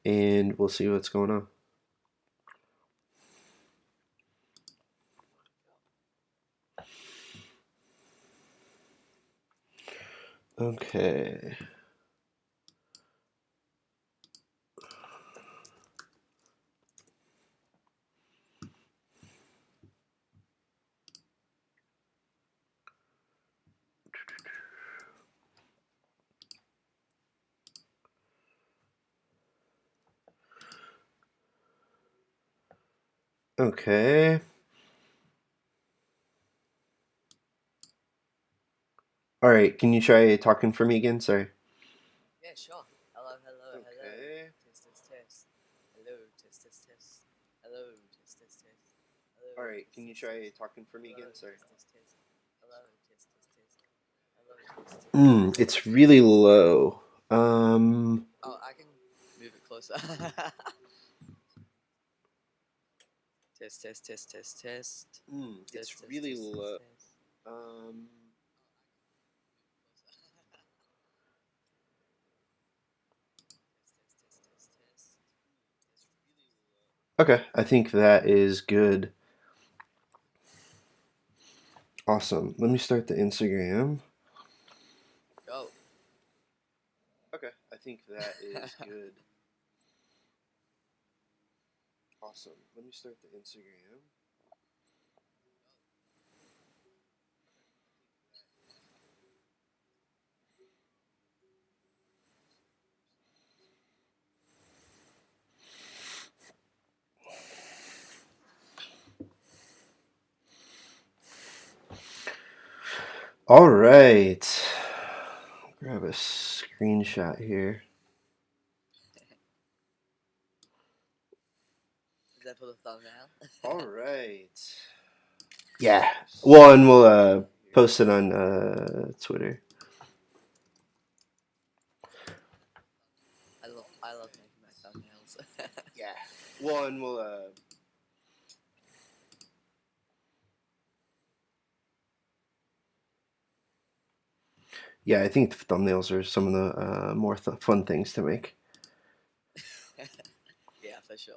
and we'll see what's going on. Okay. Okay. All right. Can you try talking for me again? Sorry. Yeah, sure. Hello, hello, hello. Okay. Test, test, test. Hello, test, test, test. Hello, test, test, test. Hello, All right. test, Can you test, try test. talking for me Hello, again? Sorry. test, test, test. Hello, test, test, test. Hello, test, test, test. It's really low. Um. Oh, I can move it closer. Test, test, test, test, test. It's Test, test, really test, test, low. test. Um. Test, test, test, test, test. Okay. I think that is good. Awesome. Let me start the Instagram. Go. Okay. I think that is good. Awesome. Let me start the Instagram. All right. Grab a screenshot here. Is that for the thumbnail? All right. Yeah. Well, and we'll post it on Twitter. I love making my thumbnails. Yeah. Well, and we'll yeah, I think thumbnails are some of the more fun things to make. Yeah, for sure.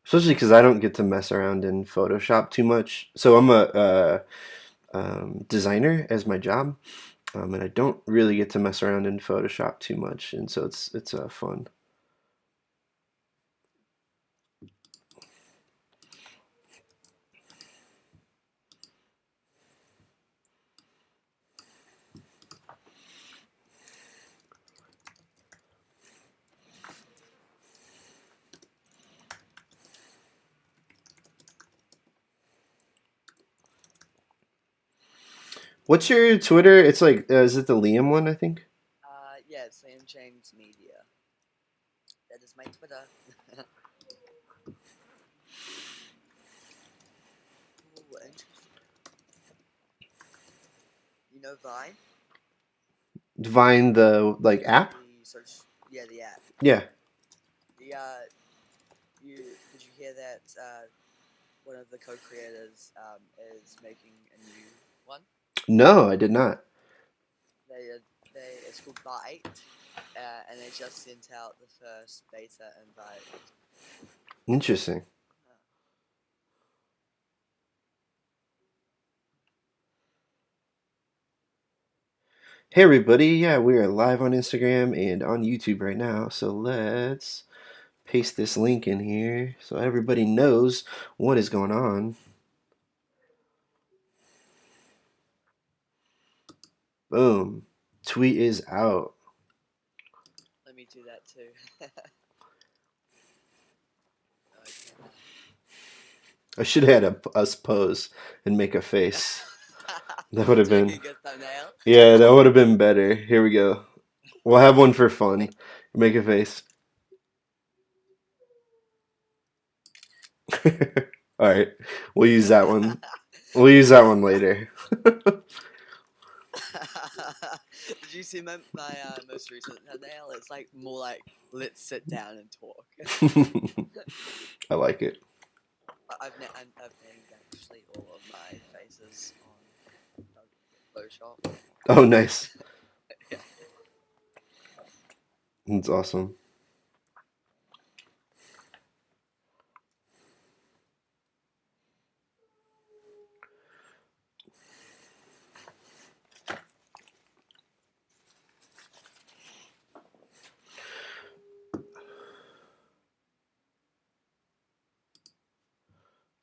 Especially because I don't get to mess around in Photoshop too much. So I'm a designer as my job, and I don't really get to mess around in Photoshop too much, and so it's fun. What's your Twitter? It's like is it the Liam one? I think. Yeah, Sam James Media. That is my Twitter. Ooh, interesting. You know Vine? Divine the like app. The search, yeah, the app. Yeah. The you did you hear that? One of the co-creators is making a new one. No, I did not. They they it's called Byte, and they just sent out the first beta invite. Interesting. Uh, Hey everybody, yeah, we are live on Instagram and on YouTube right now. So let's paste this link in here so everybody knows what is going on. Boom. Tweet is out. Let me do that too. Okay. I should have had us pose and make a face. That would have To make been, a good thumbnail. yeah, that would have been better. Here we go. We'll have one for fun. Wait. Make a face. All right, we'll use that one. We'll use that one later. Did you see my most recent thumbnail? It's like more like let's sit down and talk. I like it. I've named actually all of my faces on Photoshop. Oh, nice. Yeah. That's awesome.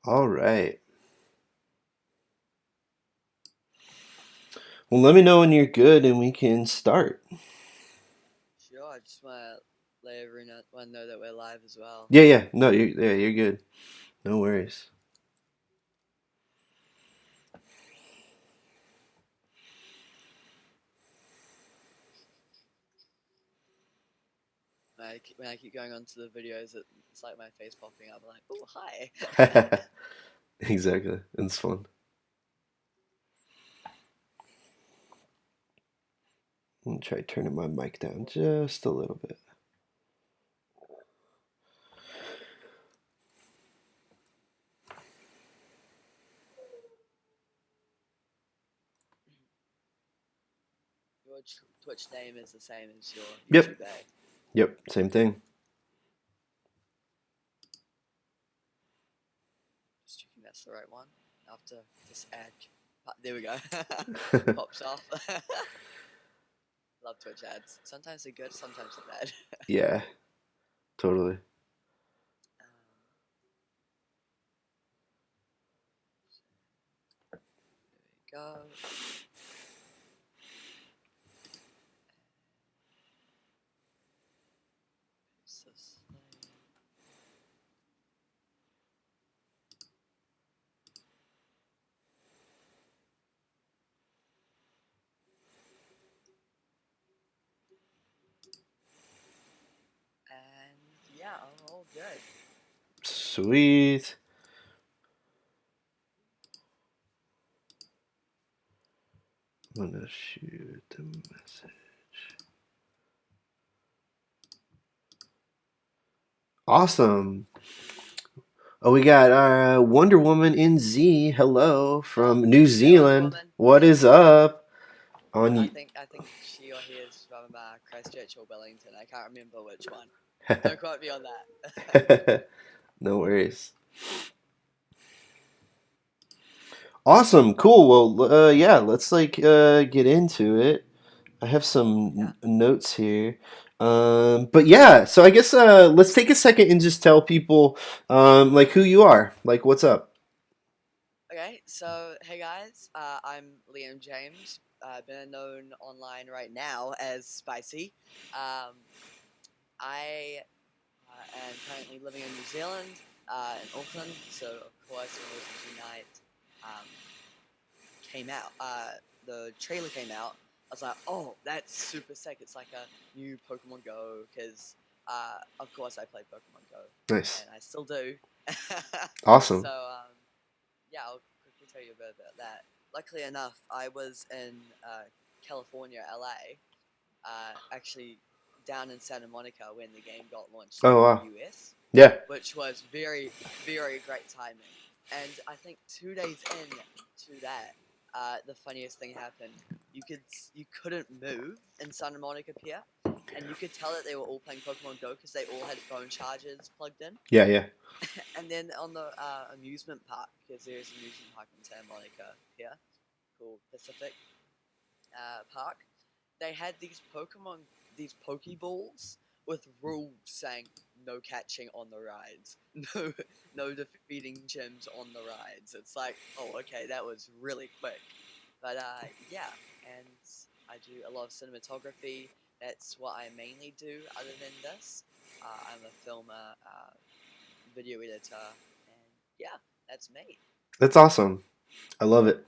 All right. Well, let me know when you're good and we can start. Sure, I just want to let everyone know that we're live as well. Yeah, yeah. No, you're good. No worries. When I keep going onto the videos, it's like my face popping up. I'm like, oh, hi. Exactly. It's fun. I'm gonna try turning my mic down just a little bit. Your Twitch name is the same as your Yep. YouTube, eh? Yep. Same thing. Just checking that's the right one. After this ad, there we go. Pops off. Love Twitch ads. Sometimes they're good, sometimes they're bad. Yeah. Totally. There we go. Paste this thing. And yeah, I'm all good. Sweet. I'm gonna shoot the message. Awesome. Oh, we got Wonder Woman in Z. Hello Oh, from New hey Wonder Zealand. Woman. What is up? I On think I think she or he is from Christchurch or Wellington. I can't remember which one. Don't quote me on that. No worries. Awesome. Cool. Well, yeah. Let's get into it. I have some Yeah. notes here. But yeah. So I guess let's take a second and just tell people like who you are. Like what's up. Okay. So hey guys, I'm Liam James. Better known online right now as Spicy. Um, I am currently living in New Zealand, in Auckland. So of course, when Roses Unite um, came out, the trailer came out. I was like, oh, that's super sick. It's like a new Pokemon Go because, of course, I play Pokemon Go, Nice. and I still do. So, Awesome. yeah, I'll quickly tell you a bit about that. Luckily enough, I was in California, LA, actually down in Santa Monica when the game got launched in Oh the wow. US, Yeah. which was very, very great timing. And I think 2 days in to that, the funniest thing happened. You couldn't move in Santa Monica Pier, and you could tell that they were all playing Pokemon Go because they all had phone chargers plugged in. Yeah. Yeah. And then on the amusement park, because there is an amusement park in Santa Monica Pier called Pacific Park, they had these Pokeballs with rules saying no catching on the rides, no no defeating gyms on the rides. It's like, oh, okay, that was really quick, but yeah, and I do a lot of cinematography. That's what I mainly do. Other than this, I'm a filmer, video editor, and yeah, that's me. That's awesome. I love it.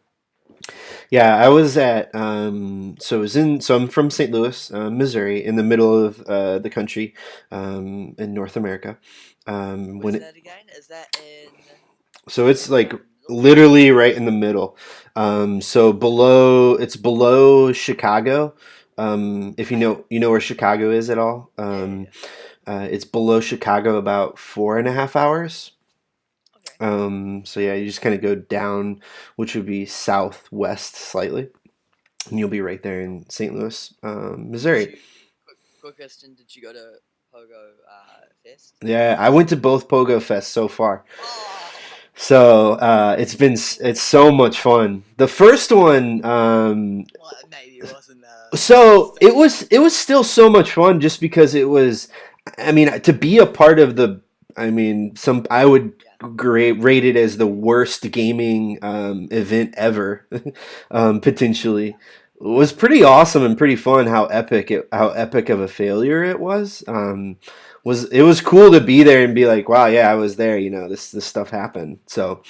Yeah, I was at so I'm from St. Louis, Missouri, in the middle of the country, in North America. Where's When it that again? Is that in So it's like the middle? literally right in the middle. So it's below Chicago. If Okay. you know where Chicago is at all. Yeah, yeah, yeah. It's below Chicago about 4.5 hours. Okay. So yeah, you just kind of go down, which would be southwest slightly, and you'll be right there in St. Louis, Did Missouri. you quick question? Did you go to Pogo Fest? Yeah, I went to both Pogo Fest so far. Oh, So it's so much fun. The first one, well, maybe it wasn't so still. it was still so much fun just because it was. I mean, to be a part of the I mean, some I would Yeah. rate it as the worst gaming event ever, potentially. Yeah. It was pretty awesome and pretty fun how epic of a failure it was. It was cool to be there and be like, wow, yeah, I was there. You know, this stuff happened. So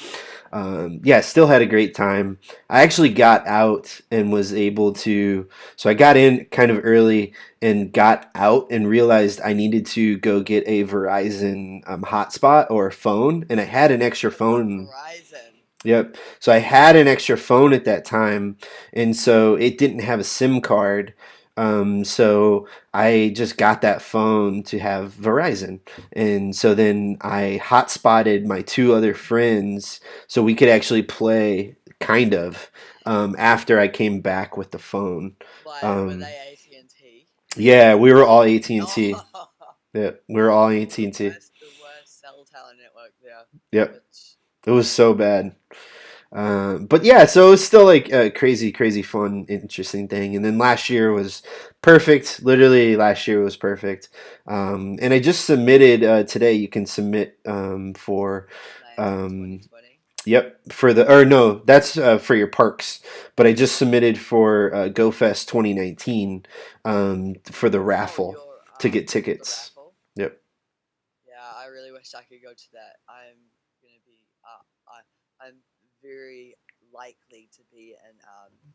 yeah, still had a great time. I actually got out and was able to. So I got in kind of early and got out and realized I needed to go get a Verizon hotspot or a phone, and I had an extra phone. Verizon. Yep. So I had an extra phone at that time, and so it didn't have a SIM card. So I just got that phone to have Verizon. And so then I hotspotted my two other friends so we could actually play kind of after I came back with the phone. Like, were Um, they AT&T? yeah, we were all AT&T. Oh, Yeah, we were all oh, AT&T. the worst cell tower network there. Yep. Which, It was so bad. But yeah, so it was still like a crazy, crazy fun, interesting thing. And then last year was perfect. Literally, last year was perfect. And I just submitted today. You can submit for, Niantic um, 2020. yep, for the or no, that's for your parks. But I just submitted for Go Fest 2019 for the Oh, raffle your to get the tickets. raffle. Yep, Yeah, I really wish I could go to that. Gonna be I'm very likely to be in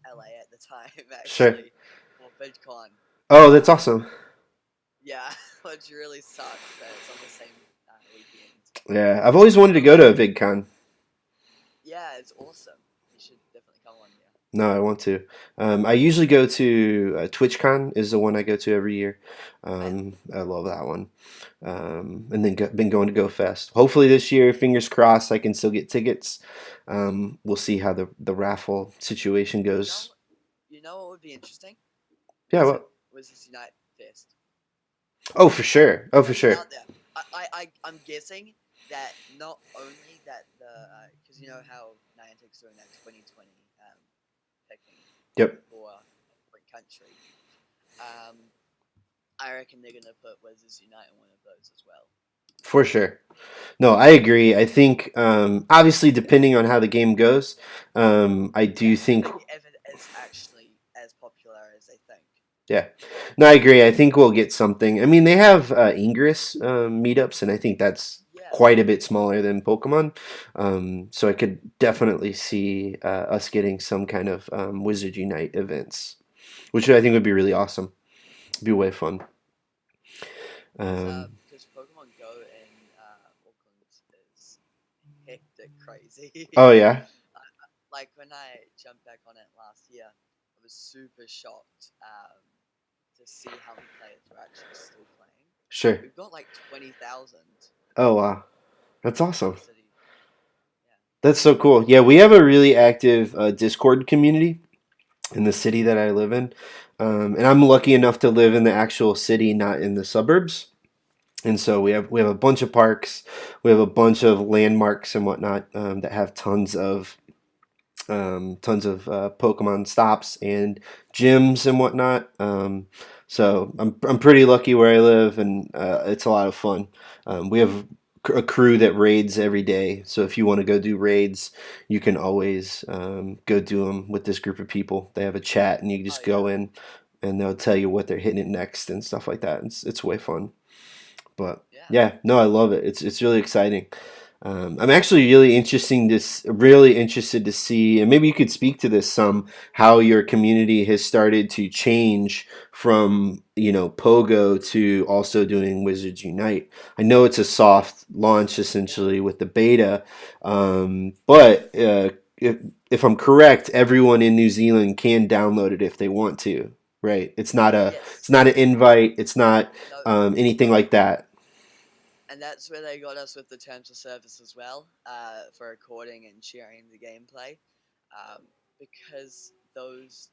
LA at the time sure. actually for VidCon. Oh, that's Um, awesome. yeah, which really sucks that it's on the same weekend. Yeah, I've always wanted to But go like, to a VidCon. yeah, it's awesome. You should definitely come one year. No, I want to. I usually go to TwitchCon is the one I go to every year. Oh yeah, I love that one. And then been going to Go Fest. Hopefully this year, fingers crossed, I can still get tickets. We'll see how the raffle situation you goes. know, you know what would be interesting? Yeah. Wizard Well. Wizards Unite Fest. Oh, for sure. Oh, for Putting it sure. out there. I'm guessing that not only that the because you know how Niantic's doing that 2020 picking Yep. for every country. Um, I reckon they're gonna put Wizards Unite in one of those as well. For sure. No, I agree. I think obviously depending on how the game goes, I do Yeah, think. if it is actually as popular as they think. Yeah. No, I agree. I think we'll get something. I mean, they have Ingress meetups, and I think that's Yeah, quite a bit smaller than Pokemon. So I could definitely see us getting some kind of Wizard Unite events, which I think would be really awesome. Be way fun. Um, because Pokemon Go in Auckland is hectic oh crazy. yeah, Like when I jumped back on it last year, I was super shocked to see how many players were actually still playing. sure. We've got like 20,000 Oh wow, that's in awesome. the city. Yeah. That's so cool. Yeah, we have a really active Discord community in the city that I live in, and I'm lucky enough to live in the actual city, not in the suburbs. And so we have a bunch of parks, we have a bunch of landmarks and whatnot that have tons of Pokemon stops and gyms and whatnot. So I'm pretty lucky where I live, and it's a lot of fun. We have a crew that raids every day, so if you want to go do raids, you can always go do them with this group of people. They have a chat, and you can Oh just yeah. go in, and they'll tell you what they're hitting it next and stuff like that. It's way fun. But Yeah. yeah, no, I love it. It's really exciting. I'm actually really interested to see, and maybe you could speak to this some, how your community has started to change from Pogo to also doing Wizards Unite. I know it's a soft launch Yeah. essentially with the beta, but if I'm correct, everyone in New Zealand can download it if they want to. Right? It's Yes. not an invite. It's not No. anything No. like that. And that's where they got us with the terms of service as well, for recording and sharing the gameplay, because those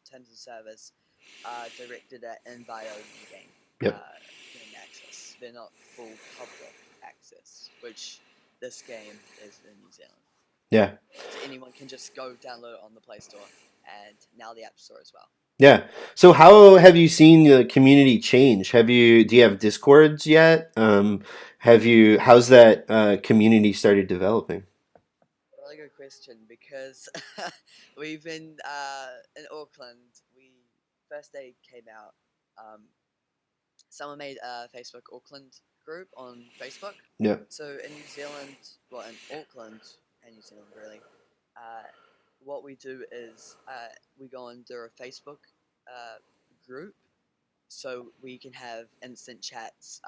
terms of service are directed at invite-only Yep. game access. They're not full public access, which this game is in New Zealand. Yeah. So anyone can just go download it on the Play Store and now the App Store as well. Yeah. So how have you seen the community change? Do you have Discords yet? How's that community started developing? Really good question because we've been in Auckland. We first day came out. Um, Someone made a Facebook Auckland group on Facebook. Yeah. So in New Zealand, well, in Auckland and New Zealand, really, uh, what we do is we go under a Facebook uh, group so we can have instant chats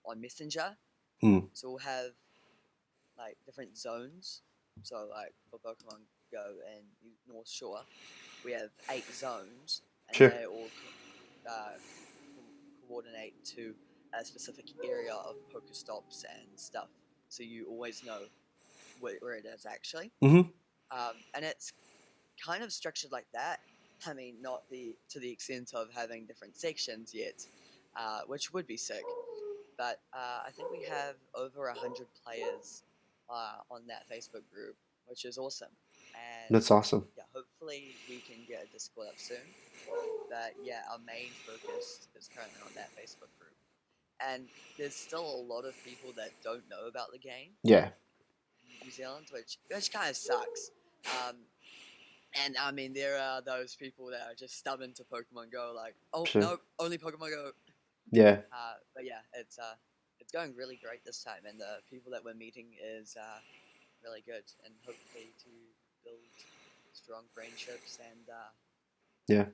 on Messenger. Mm. So we'll have like different zones. So like for Pokemon Go and North Shore, we have 8 zones, and Sure. they all coordinate to a specific area of Pokestops and stuff. So you always know where it is actually. Hmm. And it's kind of structured like that. I mean, not the to the extent of having different sections yet, which would be sick. But I think we have over 100 players on that Facebook group, which is awesome. And That's awesome. yeah, hopefully we can get a Discord up soon. But yeah, our main focus is currently on that Facebook group. And there's still a lot of people that don't know about the game Yeah. in New Zealand, which kind of sucks. Um, and I mean, there are those people that are just stubborn to Pokemon Go, like, oh Sure. no, only Pokemon Go. Yeah. But yeah, it's going really great this time, and the people that we're meeting is really good, and hopefully to build strong friendships and Yeah.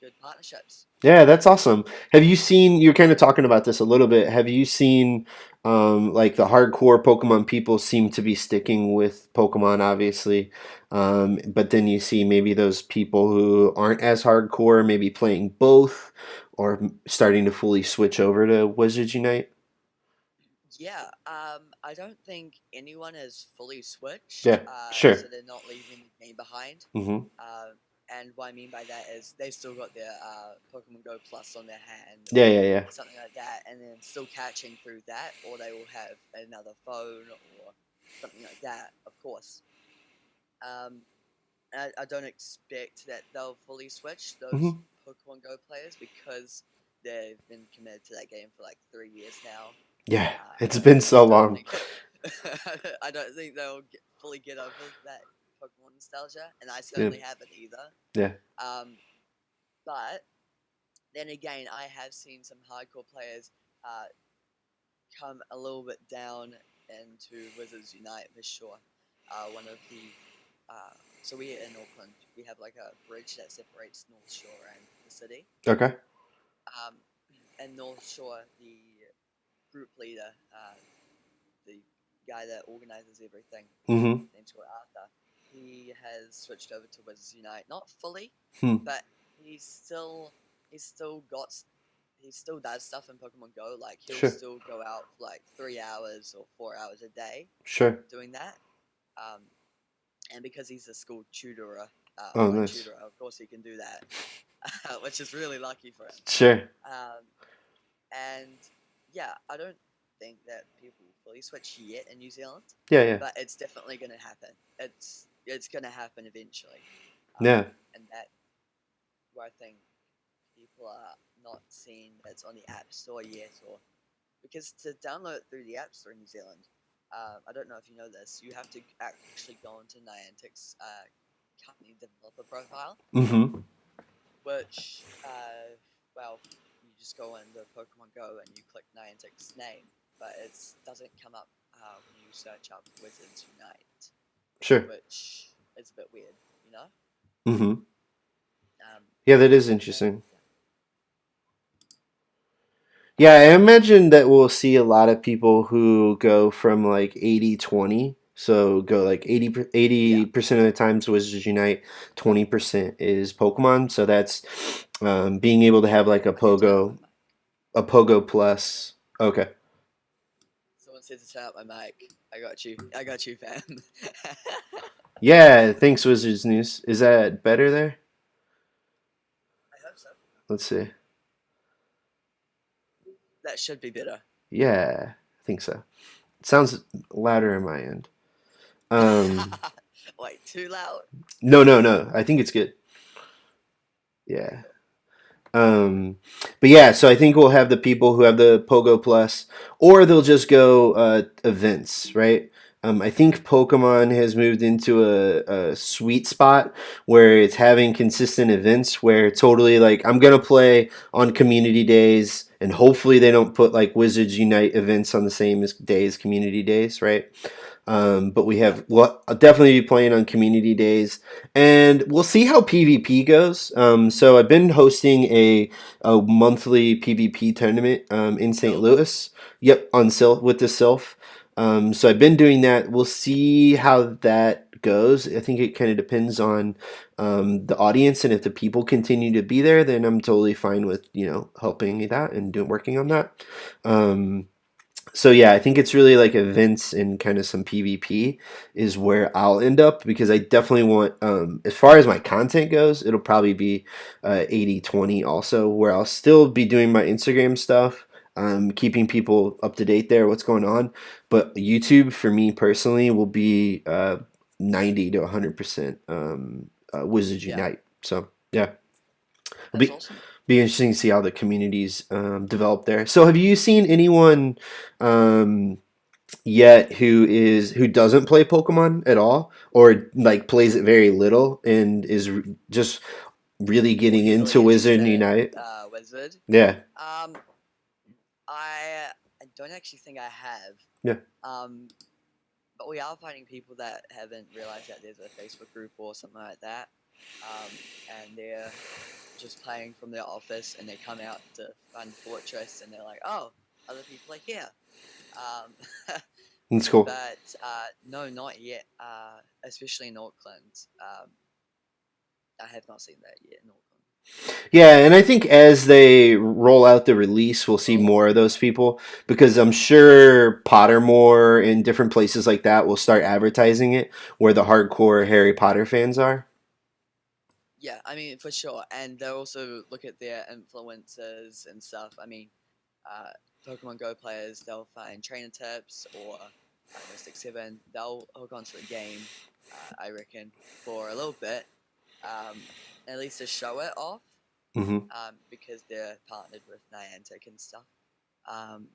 good partnerships. Yeah, that's awesome. Have you seen, you're kind of talking about this a little bit. Have you seen like the hardcore Pokemon people seem to be sticking with Pokemon, obviously. But then you see maybe those people who aren't as hardcore, maybe playing both or starting to fully switch over to Wizards Unite. Yeah, I don't think anyone has fully switched, Yeah, sure. so they're not leaving the game behind. Hmm. And what I mean by that is they still got their Pokemon Go Plus on their hand Yeah, or yeah, yeah. something like that, and then still catching through that, or they will have another phone or something like that, of course. Um, I don't expect that they'll fully switch those Hmm. Pokemon Go players because they've been committed to that game for like 3 years now. Yeah, it's So been I so don't long. think I don't think they'll fully get over that Pokemon nostalgia, and I Yeah, certainly haven't either. yeah. Um, but then again, I have seen some hardcore players uh, come a little bit down into Wizards Unite for sure. One of the so we in Auckland, we have like a bridge that separates North Shore and the city. Okay. Um, and North Shore, the group leader, the guy that organizes everything, Hmm. named called Arthur. He has switched over to Wizards Unite, not fully, Hmm. but he's still got he still does stuff in Pokemon Go. Like he'll Sure. still go out for like 3 hours or 4 hours a day Sure. doing that. Um, and because he's a school tutor, Oh, online nice. tutor, of course he can do that, which is really lucky for him. Sure. Um, and yeah, I don't think that people fully switch yet in New Zealand, Yeah, yeah. but it's definitely going to happen. It's going to happen eventually, Yeah. and that where I think people are not seeing that it's on the App Store yet, or because to download it through the App Store in New Zealand, I don't know if you know this, you have to actually go into Niantic's company developer profile, Hmm. which well, you just go into Pokemon Go and you click Niantic's name, but it doesn't come up when you search up Wizards Unite, Sure. which is a bit weird, you know. Hmm. Um, Yeah, that is but interesting. Yeah, I imagine that we'll see a lot of people who go from like 80-20. So go like yeah, 80% of the times Wizards Unite, 20% is Pokemon. So that's being able to have like I can turn up my mic. A Pogo Plus. Okay. Someone said to turn up my mic. I got you. I got you, fam. Yeah, thanks Wizards News. Is that better there? I hope so. Let's see. That should be better. Yeah, I think so. It sounds louder on my end. Um, Wait, too loud? no, no, no. I think it's good. Yeah. Um, but yeah, so I think we'll have the people who have the Pogo Plus, or they'll just go events, right? I think Pokemon has moved into a sweet spot where it's having consistent events where totally like I'm gonna play on community days, and hopefully they don't put like Wizards Unite events on the same day as community days, right? But we Yeah, have well, I'll definitely be playing on community days, and we'll see how PvP goes. So I've been hosting a monthly PvP tournament in St. Sylph. Louis. Yep, on Sylph with the Sylph. So I've been doing that. We'll see how that goes. I think it kind of depends on the audience, and if the people continue to be there, then I'm totally fine with helping that and doing working on Yeah, that. So yeah, I think it's really like events and kind of some PvP is where I'll end up because I definitely want as far as my content goes, it'll probably be 80/20 also where I'll still be doing my Instagram stuff, keeping people up to date there, what's going on. But YouTube for me personally will be 90 to 100% Wizards yeah, Unite. So yeah, it'll that's awesome. be interesting to see how the communities develop there. So have you seen anyone um, yet who doesn't play Pokemon at all, or like plays it very little and is just really getting Really into Wizard interested and in Unite? Wizard. Yeah, Um, I don't actually think I have. yeah, Um, but we are finding people that haven't realized that there's a Facebook group or something like that. And they're just playing from their office, and they come out to Fun Fortress, and they're like, "Oh, other people are here." Um, that's cool. but no, not yet. Especially in Auckland, I have not seen that yet in Auckland. Yeah, and I think as they roll out the release, we'll see Roll more out, of those yeah. people because I'm sure Pottermore and different places like that will start advertising it where the hardcore Harry Potter fans are. Yeah, I mean, for sure. And they also look at their influencers and stuff. I mean, uh, Pokemon Go players, they'll find trainer tips or Mystic 7. They'll hook onto the game, I reckon, for a little bit, um, at least to show it off, Hmm. because they're partnered with Niantic and stuff. Um,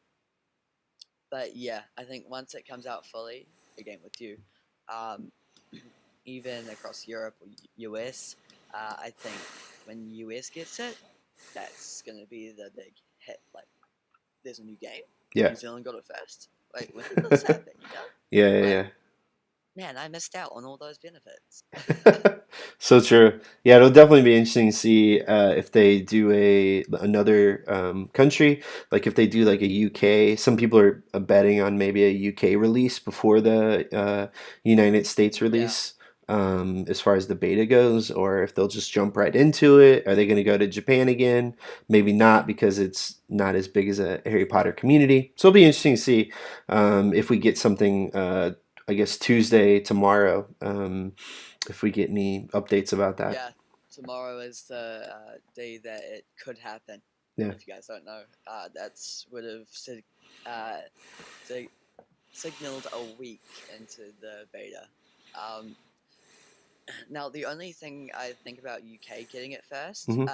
but yeah, I think once it comes out fully, again with you, um, even across Europe or US, I think when US gets it, that's gonna be the big hit. Like, there's a new game. Yeah. New Zealand got it first. Wait, when did this happen? Yeah, Like, yeah, man, I missed out on all those benefits. yeah. So true. Yeah, it'll definitely be interesting to see if they do another country, like if they do like a UK. Some people are betting on maybe a UK release before the United States Yeah, release, as far as the beta goes, or if they'll just jump right into it. Are they going to go to Japan again? Maybe not because it's not as big as a Harry Potter community. So it'll be interesting to see if we get something. I guess Tuesday tomorrow. If we get any updates about that. yeah. Tomorrow is the day that it could happen. Yeah. If you guys don't know, that's would have uh, sig- signaled a week into the beta. Um, Now, the only thing I think about UK getting it first, Hmm.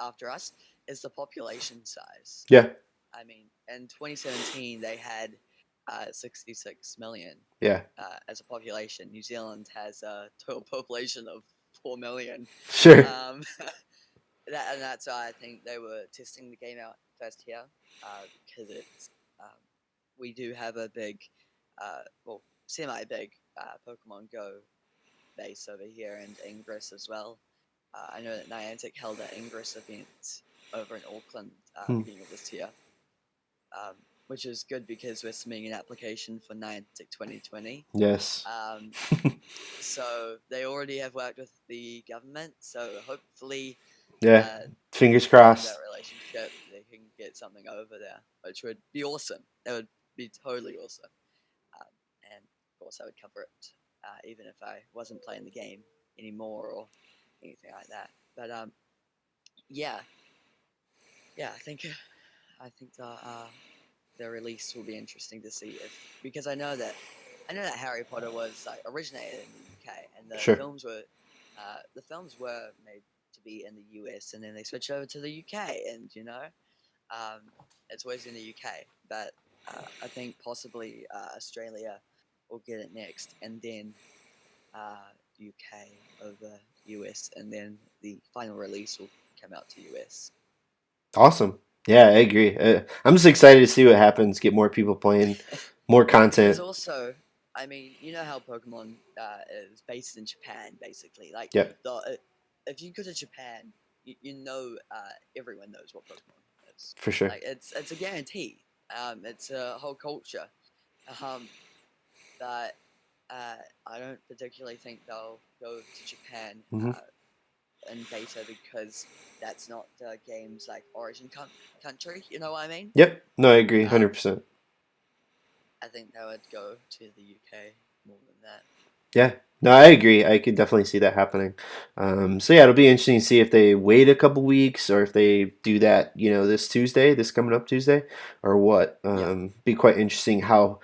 after us, is the population size. Yeah. I mean, in 2017, they had 66 million Yeah. as a population. New Zealand has a total population of 4 million. Sure. Um, and that's why I think they were testing the game out first here, because it's we do have a big, well, semi big Pokemon Go base over here and Ingress as well. I know that Niantic held an Ingress event over in Auckland Hmm. beginning of this year, which is good because we're submitting an application for Niantic 2020. Yes. Um, so they already have worked with the government, so hopefully Yeah. uh, Fingers because of that crossed. relationship, they can get something over there, which would be awesome. That would be totally awesome. Um, and of course, I would cover it, even if I wasn't playing the game anymore or anything like that. But yeah, yeah, I think the release will be interesting to see if, because I know that Harry Potter was like originated in the UK, and Sure. the films were made to be in the US, and then they switch over to the UK, and um, it's always in the UK. But I think possibly Australia will get it next, and then UK over US, and then the final release will come out to US. Awesome. Yeah, I agree. I'm just excited to see what happens. Get more people playing, more There's content. also, I mean, you know how Pokemon is based in Japan, basically. Like, Yep, if you go to Japan, you know everyone knows what Pokemon is. for sure. Like, it's a guarantee. It's a whole culture. Um, but I don't particularly think they'll go to Japan Hmm. in beta because that's not the game's like origin country. You know what I mean? Yep. No, I agree, Um, 100%. I think they would go to the UK more than that. Yeah, no, I agree. I could definitely see that happening. So yeah, it'll be interesting to see if they wait a couple weeks or if they do that, this Tuesday, this coming up Tuesday, or what. Yeah, Be quite interesting. How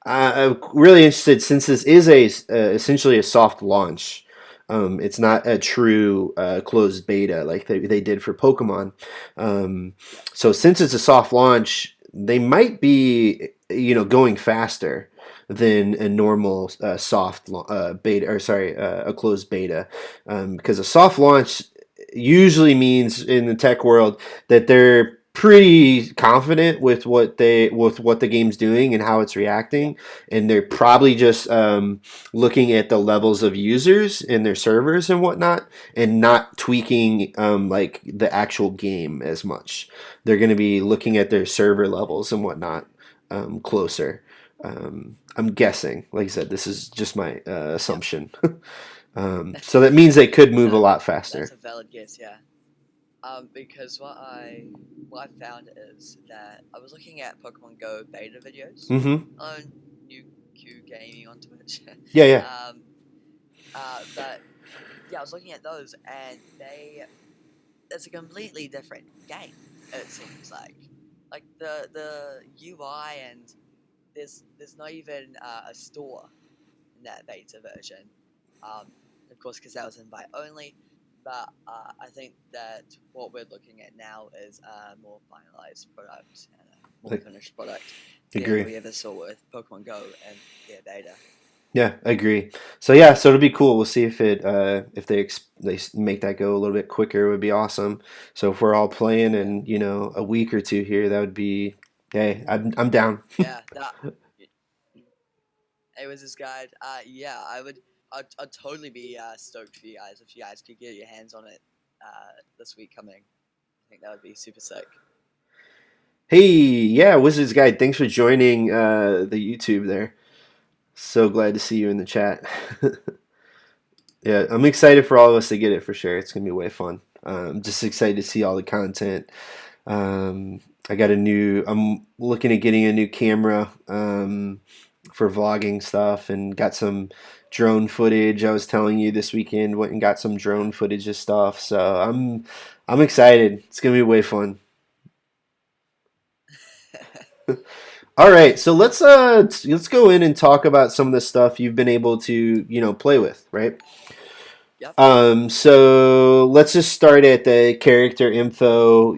I'm really interested since this is essentially a soft launch. It's not a true closed beta like they did for Pokemon. Um, yeah, so since it's a soft launch, they might be going faster than a normal soft beta, or sorry, a closed beta, because a soft launch usually means in the tech world that they're pretty confident with what the game's doing and how it's yeah, reacting, and they're probably just looking at the levels of users in their servers and whatnot, and not tweaking like the actual game as much. They're going to be looking at their server levels and whatnot closer. I'm guessing. Like I said, this is just my yeah. assumption. So that means they could move a that lot that's faster. a valid guess. Yeah. Because what I found is that I was looking at Pokemon Go beta videos Mm-hmm. on New Q Gaming on Twitch. Yeah, yeah. um, but yeah, I was looking at those, and it's a completely different game. It seems like the UI, and there's not even a store in that beta version. Um, of course, because that was invite only. But I think that what we're looking at now is a more finalized product and a more I finished product than agree. we ever saw with Pokemon Go and their beta. Yeah, I agree. So yeah, so it'll be cool. We'll see if they make that go a little bit quicker. It would be awesome. So if we're all playing Yeah, in a week or two here, that would be. Hey, I'm down. yeah, that it was this guide. Yeah, I'd totally be stoked for you guys if you guys could get your hands on it this week coming. I think that would be super sick. Hey, yeah, Wizards Guide. Thanks for joining the YouTube there. So glad to see you in the chat. Yeah, I'm excited for all of us to get it for sure. It's gonna be way fun. Just excited to see all the content. Um, I got a new. I'm looking at getting a new camera for vlogging stuff, and got some drone footage. I was telling you this weekend went and got some drone footage of stuff. So I'm excited. It's gonna be way fun. All right, so let's go in and talk about some of the stuff you've been able to play with, right? Yep. So let's just start at the character info.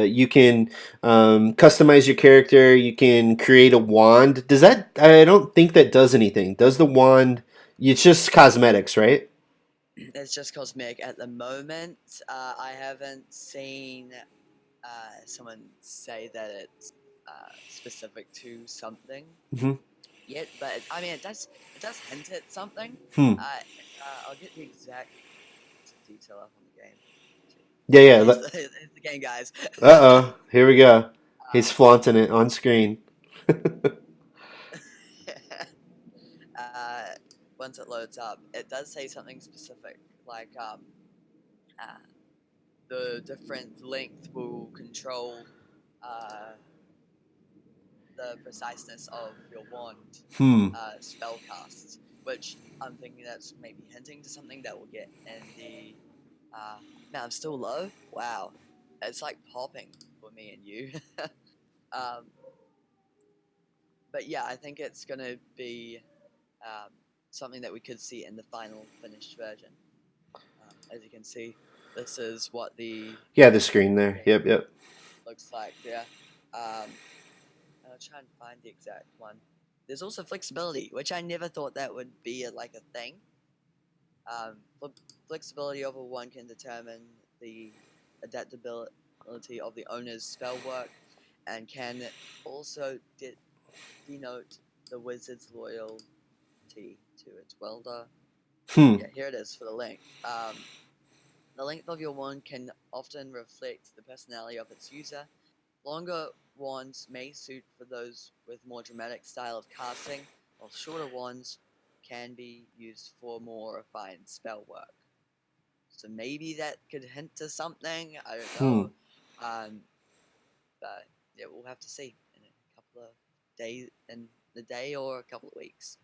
You can customize your character. You can create a wand. Does that? I don't think that does anything. Does the wand? It's just cosmetics, right? It's just cosmetic at the moment. I haven't seen someone say that it's specific to something Hmm. yet, but I mean, it does hint at something. Hmm. I'll get the exact detail up on the game. Yeah, yeah. Here's the game, guys. Uh-oh. Here we go. He's um, flaunting it on screen. uh, once it loads up, it does say something specific, like uh, the different length will control uh, the preciseness of your wand Hmm. spell casts, which I'm thinking that's maybe hinting to something that we'll get in the. Man, I'm still low. Wow, it's like popping for me and you. um, but yeah, I think it's gonna be something that we could see in the final finished version. As you can see. This is what the Yeah, the screen there. game Yep, yep. looks like. Yeah. I'll try and find the exact one. There's also flexibility, which I never thought that would be like a thing. Um, Flexibility over one can determine the adaptability of the owner's spell work, and can also denote the wizard's loyalty to its welder. Hmm. Yeah, here it is for the length. The length of your wand can often reflect the personality of its user. Longer wands may suit for those with more dramatic style of casting, while shorter wands can be used for more refined spell work. So maybe that could hint to something. I don't Hmm. know. Um, but yeah, we'll have to see in a couple of days, in the day or a couple of weeks.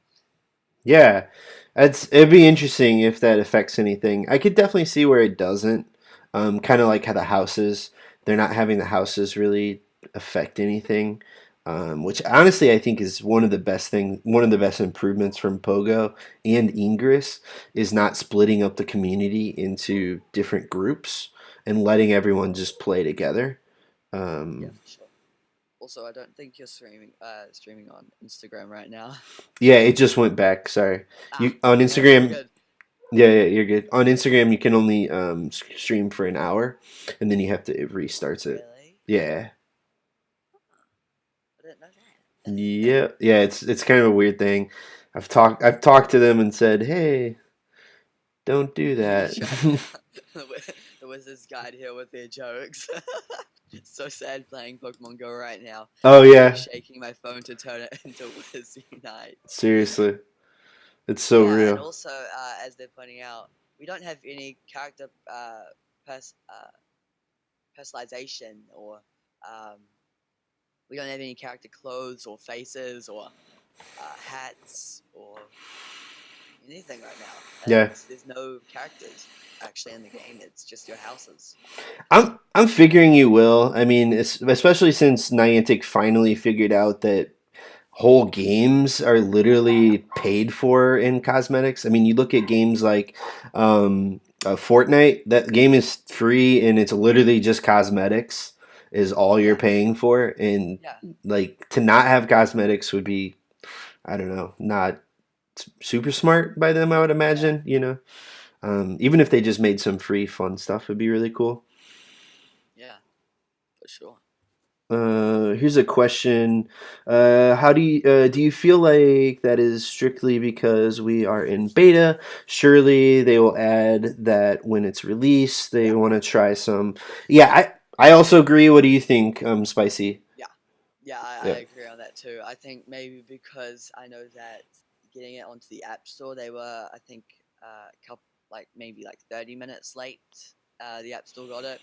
Yeah, it'd be interesting if that affects anything. I could definitely see where it doesn't. Kind of like how the houses, they're not having the houses really affect anything. Which honestly I think is one of the best improvements from Pogo and Ingress is not splitting up the community into different groups and letting everyone just play together. Yeah, Um, for sure. Also, I don't think you're streaming on Instagram right now. yeah, it just went back. Sorry, Ah, you on no, you're Instagram. good. Yeah, yeah, you're good. On Instagram, you can only stream for an hour, and then you have to it restarts it. Really? Yeah, I didn't know that. yeah, yeah. It's kind of a weird thing. I've talked to them and said, hey, don't do You that. try the Wizard's Guide here with their jokes. So sad playing Pokemon Go right now. Oh Literally yeah, shaking my phone to turn it into Wiz Unite. seriously, it's so Yeah, and real. also as they're pointing out, we don't have any character pers- uh, personalization, or um, we don't have any character clothes or faces or hats or anything right now. Yeah, There's no characters actually in the game. It's just your houses. I'm figuring you will. I mean, especially since Niantic finally figured out that whole games are literally paid for in cosmetics. I mean, you look at games like Fortnite, that game is free and it's literally just cosmetics is all you're Yeah, paying for. And yeah, like to not have cosmetics would be, I don't know, not super smart by them, I would yeah, imagine, you know. Even if they just made some free fun stuff, it'd be really cool. yeah, for sure. Here's a question. How do you feel like that is strictly because we are in beta? Surely they will add that when it's released. They Yeah, want to try some. Yeah, I also agree. What do you think, Spicy? yeah, yeah. I Yeah. agree on that too. I think maybe because I know that getting it onto the App Store, they were, I think, couple like maybe like 30 minutes late. The App Store got it,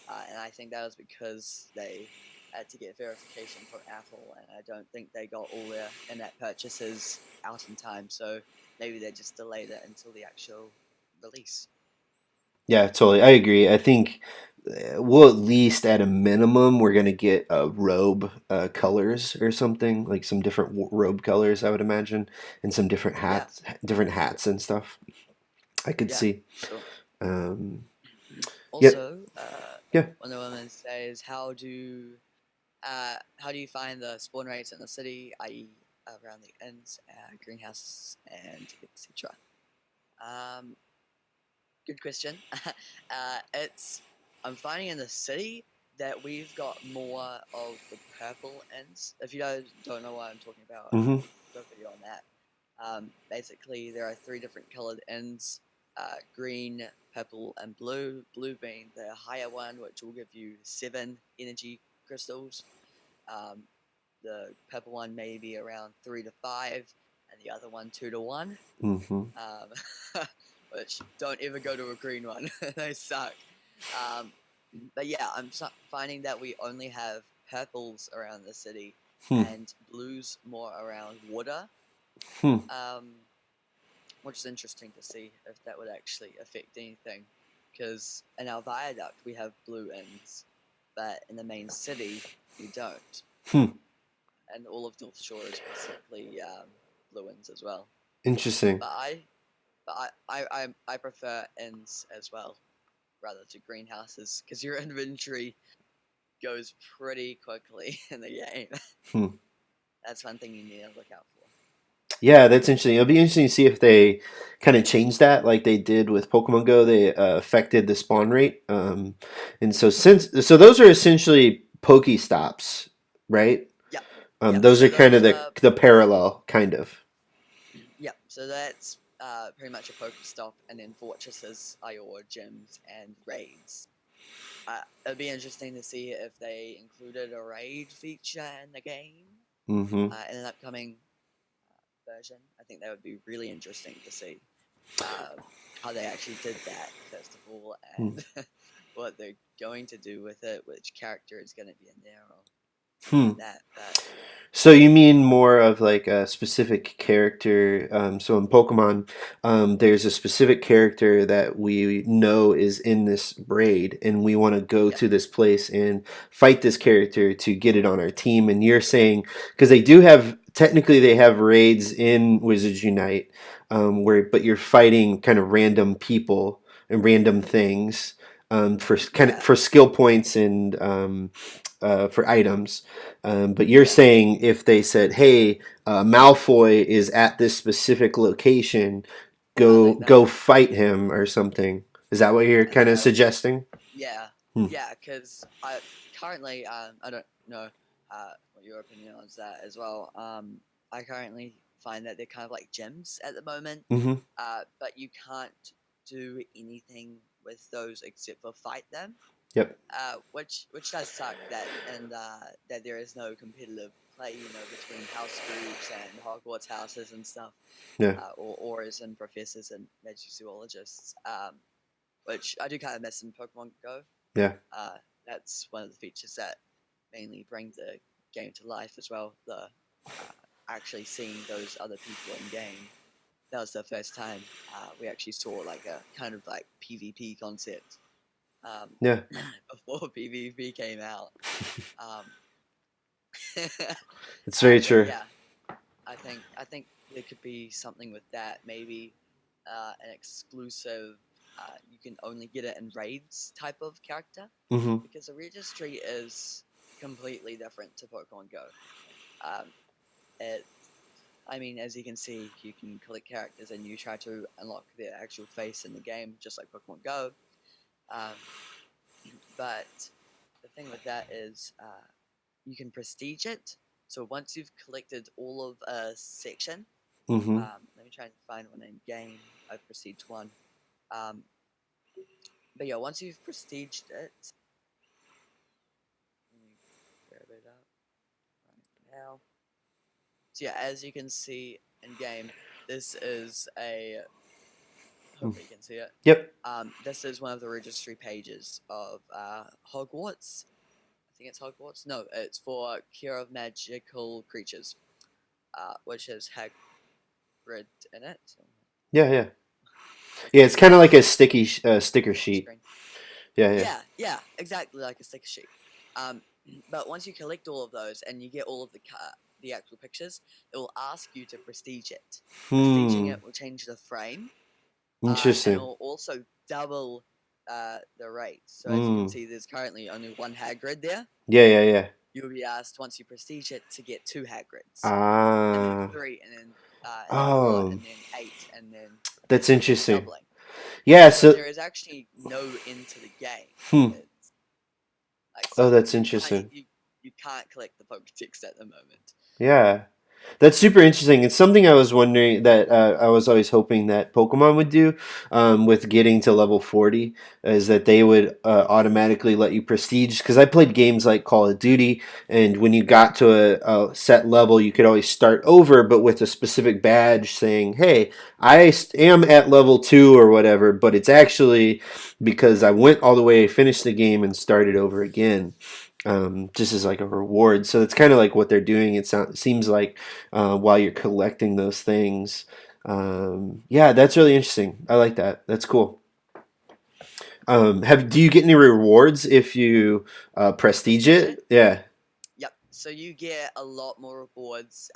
and I think that was because they had to get verification from Apple, and I don't think they got all their in-app purchases out in time. So maybe they just delayed it until the actual release. Yeah, totally. I agree. I think we'll at least at a minimum we're gonna get robe colors or something like some different robe colors. I would imagine, and some Yeah, different hats and stuff. I could yeah, see. sure. Um, yeah, Also, yeah. one of the women says, how do you find the spawn rates in the city, i.e., around the inns, greenhouses, and etc.? Um, Good question. It's I'm finding in the city that we've got more of the purple inns. If you guys don't know what I'm talking about, Hmm. got a video on that. Basically, there are three different colored inns: green, purple, and blue. Blue being the higher one, which will give you 7 energy crystals. Um, the purple one may be around 3 to 5, and the other one 2 to 1. Hmm. Which don't ever go to a green one; they suck. Um, but yeah, I'm finding that we only have purples around the city, Hmm. and blues more around water. Hmm. Um, which is interesting to see if that would actually affect anything. Because in our viaduct we have blue ends, but in the main city we don't. Hmm. And all of North Shore is basically blue ends as well. Interesting. But I prefer ends as well rather to greenhouses because your inventory goes pretty quickly in the game. Hmm. That's one thing you need to look out for. Yeah, that's interesting. It'll be interesting to see if they kind of change that, like they did with Pokemon Go. They affected the spawn rate, and so those are essentially Pokestops, right? Yep, yep. Those So are kind of those the parallel, kind of. yep. So that's pretty much a Pokestop, and then fortresses are your gyms and raids. It'd be interesting to see if they included a raid feature in the game Mm-hmm. in an upcoming version. I think that would be really interesting to see how they actually did that, first of all, and what they're going to do with it, which character is going to be in there, or Hmm. like that. But So you mean more of like a specific character? So in Pokemon, there's a specific character that we know is in this raid, and we want to go yeah, to this place and fight this character to get it on our team. And you're saying because they do have technically they have raids in Wizards Unite, where but you're fighting kind of random people and random things for kind of yeah, for skill points and for items. But you're yeah. saying if they said, "Hey, Malfoy is at this specific location, I go think that go fight him or something." Is that what you're I kind think of that would be suggesting? yeah, Hmm. yeah. Because I currently I don't know what your opinion on that as well. I currently find that they're kind of like gyms at the moment, Mm-hmm. but you can't do anything with those except for fight them. Yep. Which does suck that and that there is no competitive play, between house groups and Hogwarts houses and stuff, Yeah. or auras and professors and magic zoologists, which I do kind of miss in Pokemon Go. Yeah. Uh, that's one of the features that mainly bring the game to life as well. The actually seeing those other people in game. That was the first time we actually saw like a kind of like PvP concept um, Yeah. before PvP came out. Um, It's very but true. yeah, I think there could be something with that. Maybe an exclusive. You can only get it in raids type of character Mm-hmm. because the registry is completely different to Pokemon Go. Um, it, I mean, as you can see, you can collect characters and you try to unlock their actual face in the game, just like Pokemon Go. Um, but the thing with that is you can prestige it. So once you've collected all of a section, Mm-hmm. let me try and find one in game. I've prestiged one. Um, but yeah, once you've prestiged it, let me grab it up right now. So yeah, as you can see in game, this is a. Hopefully you can see it. Yep. This is one of the registry pages of Hogwarts. I think it's Hogwarts. No, it's for Cure of Magical Creatures, which has Hagrid in it. Yeah. Yeah. If Yeah. you It's can kind of like a see sticky sticker on sheet. screen. Yeah. Yeah. Yeah, yeah, exactly like a sticker sheet. Um, but once you collect all of those and you get all of the actual pictures, it will ask you to prestige it. Prestiging Hmm. it will change the frame, and it Interesting. will also double the rate. So as you can Hmm. see, there's currently only one Hagrid there. Yeah. Yeah. Yeah. You will be asked once you prestige it to get two Hagrids, and then Ah. three, and then four, Oh. and then eight, and then That's it keeps interesting. doubling. Yeah. So So. there is actually no end to the game. Hmm. It's like Oh, so that's you can't interesting. you can't collect the Pokedex at the moment. Yeah. That's super interesting. It's something I was wondering that I was always hoping that Pokemon would do with getting to level 40 is that they would automatically let you prestige. Because I played games like Call of Duty, and when you got to a set level, you could always start over, but with a specific badge saying, hey, am at level 2 or whatever, but it's actually because I went all the way, finished the game, and started over again. Just as like a reward, so it's kind of like what they're doing. Seems like while you're collecting those things. Yeah, that's really interesting. I like that. That's cool. Have Do you get any rewards if you prestige Prestige it. it? Yeah, Yep. So you get a lot more rewards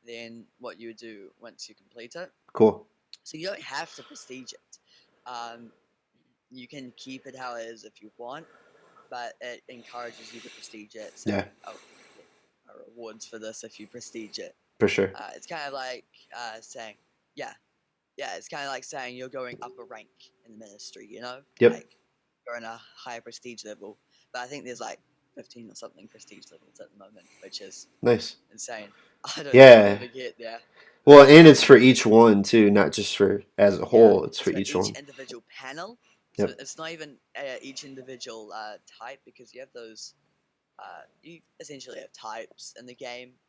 than what you would do once you complete it. cool. So you don't have to prestige it. Um, you can keep it how it is if you want, but it encourages you to prestige it, Yeah, saying, "Oh, you get rewards for this if you prestige it." for sure. It's kind of like saying, "Yeah, yeah." It's kind of like saying you're going up a rank in the ministry. Yep. Like you're in a higher prestige level. But I think there's like 15 or something prestige levels at the moment, which is Nice. insane. I don't think I'll Yeah. ever get there. Well, But and it's for each one too, not just for as a yeah, whole. It's it's for for each each one. individual panel. So Yep. it's not even each individual type, because you have those. You essentially have types in the game,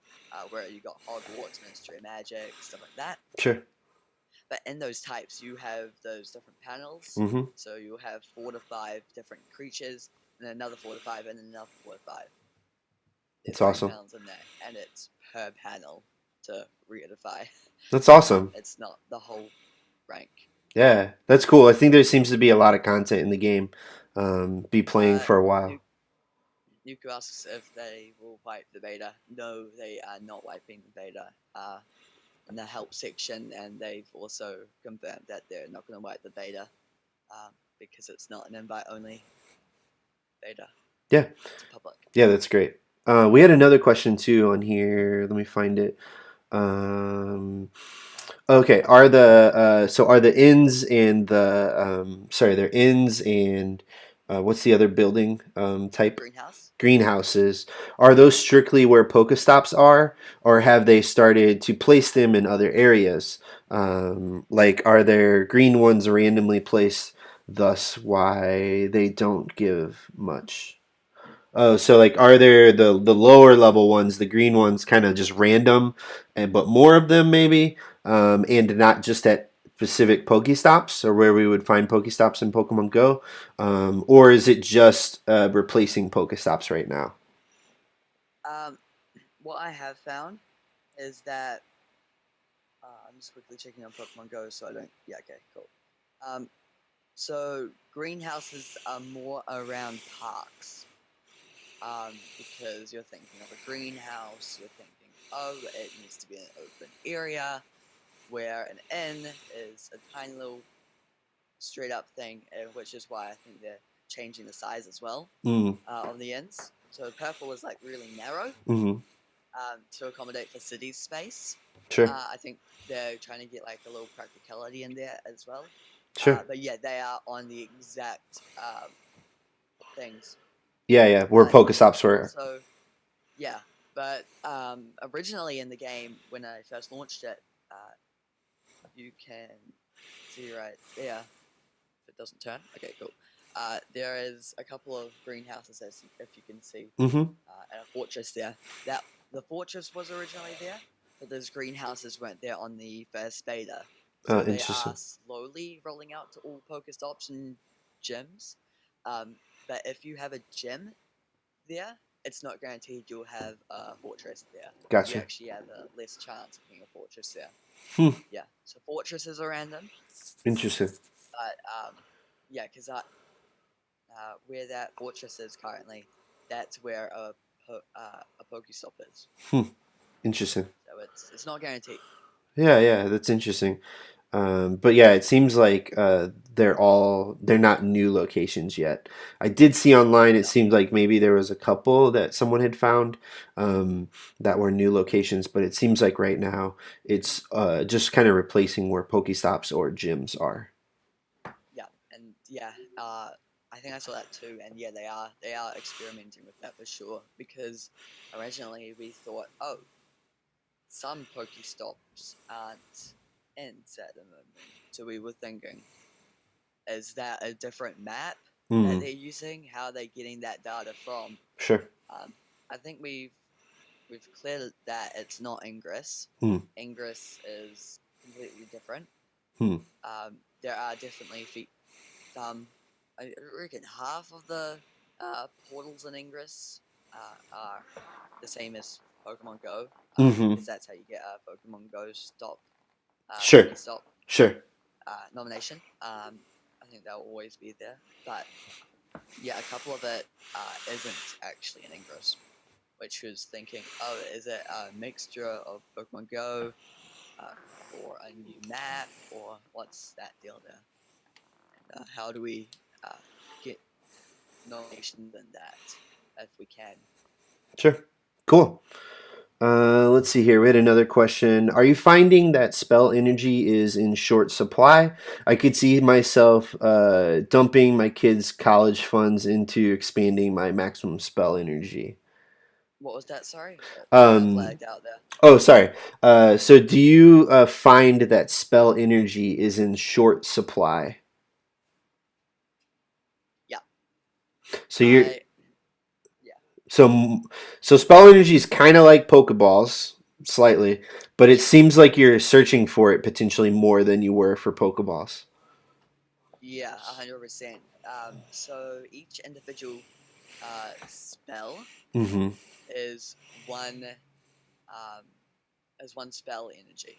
where you got Hogwarts, Ministry of Magic, stuff like that. Sure. But in those types, you have those different panels. Mm-hmm. So you have 4 to 5 different creatures, and then another 4 to 5, and then another 4 to 5. It's There's three awesome. panels in there, and it's per panel to reedify. That's awesome. It's not the whole rank. Yeah, that's cool. I think there seems to be a lot of content in the game. Be playing Uh, for a while. Nu- Nuku asks if they will wipe the beta. No, they are not wiping the beta. In the help section, and they've also confirmed that they're not going to wipe the beta, because it's not an invite-only beta Yeah, to public. yeah, that's great. We had another question too on here. Let me find it. Um, okay, are the are the inns and the they're inns and what's the other building type? Greenhouse. Greenhouses. Are those strictly where Pokestops are, or have they started to place them in other areas? Like, are there green ones randomly placed, thus why they don't give much? Oh, so like, are there the lower level ones, the green ones, kind of just random, and but more of them maybe, and not just at specific Pokestops or where we would find Pokestops in Pokemon Go, or is it just replacing Pokestops right now? Um, what I have found is that I'm just quickly checking on Pokemon Go so I don't. Yeah, okay, cool. Um, so greenhouses are more around parks. Because you're thinking of a greenhouse, you're thinking, oh, it needs to be an open area, where an inn is a tiny little straight up thing, which is why I think they're changing the size as well Mm, of the inns. So purple is like really narrow, mm-hmm. to accommodate for city space. Sure, I think they're trying to get like a little practicality in there as well. sure. But yeah, they are on the exact things. Yeah, yeah. Where But Pokestops were. also, yeah, but originally in the game, when I first launched it, you can see right there. If it doesn't turn, okay, cool. There is a couple of greenhouses, as if you can see, Mm-hmm. and a fortress there. That the fortress was originally there, but those greenhouses weren't there on the first beta. So they are Interesting. slowly rolling out to all Pokestops and gyms. Um, but if you have a gym there, it's not guaranteed you'll have a fortress there. You Gotcha. actually have a less chance of being a fortress there. Hmm. Yeah, so fortresses are random, Interesting. but yeah, because where that fortress is currently, that's where a Pokestop is. Hmm. Interesting. So it's not guaranteed. Yeah, yeah. That's interesting. But yeah, it seems like they're not new locations yet. I did see online it No, seemed like maybe there was a couple that someone had found that were new locations, but it seems like right now it's just kind of replacing where Pokestops or gyms are. yeah, and yeah, I think I saw that too, and yeah, they are experimenting with that for sure, because originally we thought, oh, some Pokestops aren't ends at the moment. So we were thinking, is that a different map that Hmm. they're using? How are they getting that data from? Sure. Um, I think we've cleared that it's not Ingress. Hmm. Ingress is completely different. Hmm. There are definitely I reckon half of the portals in Ingress are the same as Pokemon Go, Mm-hmm. because that's how you get a Pokemon Go Sure. Pokestop Sure. nomination. I think they'll always be there, but yeah, a couple of it isn't actually an Ingress, which was thinking, oh, is it a mixture of Pokemon Go uh, or a new map, or what's that deal there? And how do we uh, get nominations in that if we can. Sure. Cool. Let's see here. We had another question. Are you finding that spell energy is in short supply? I could see myself dumping my kids' college funds into expanding my maximum spell energy. What was that? Sorry, it kind of Um, lagged out there. oh, sorry. So do you find that spell energy is in short supply? Yeah, So you're I yeah. so so spell energy is kind of like Pokeballs, slightly, but it seems like you're searching for it potentially more than you were for Pokeballs. Yeah, 100%. So each individual spell Mm-hmm. is one um, one spell energy.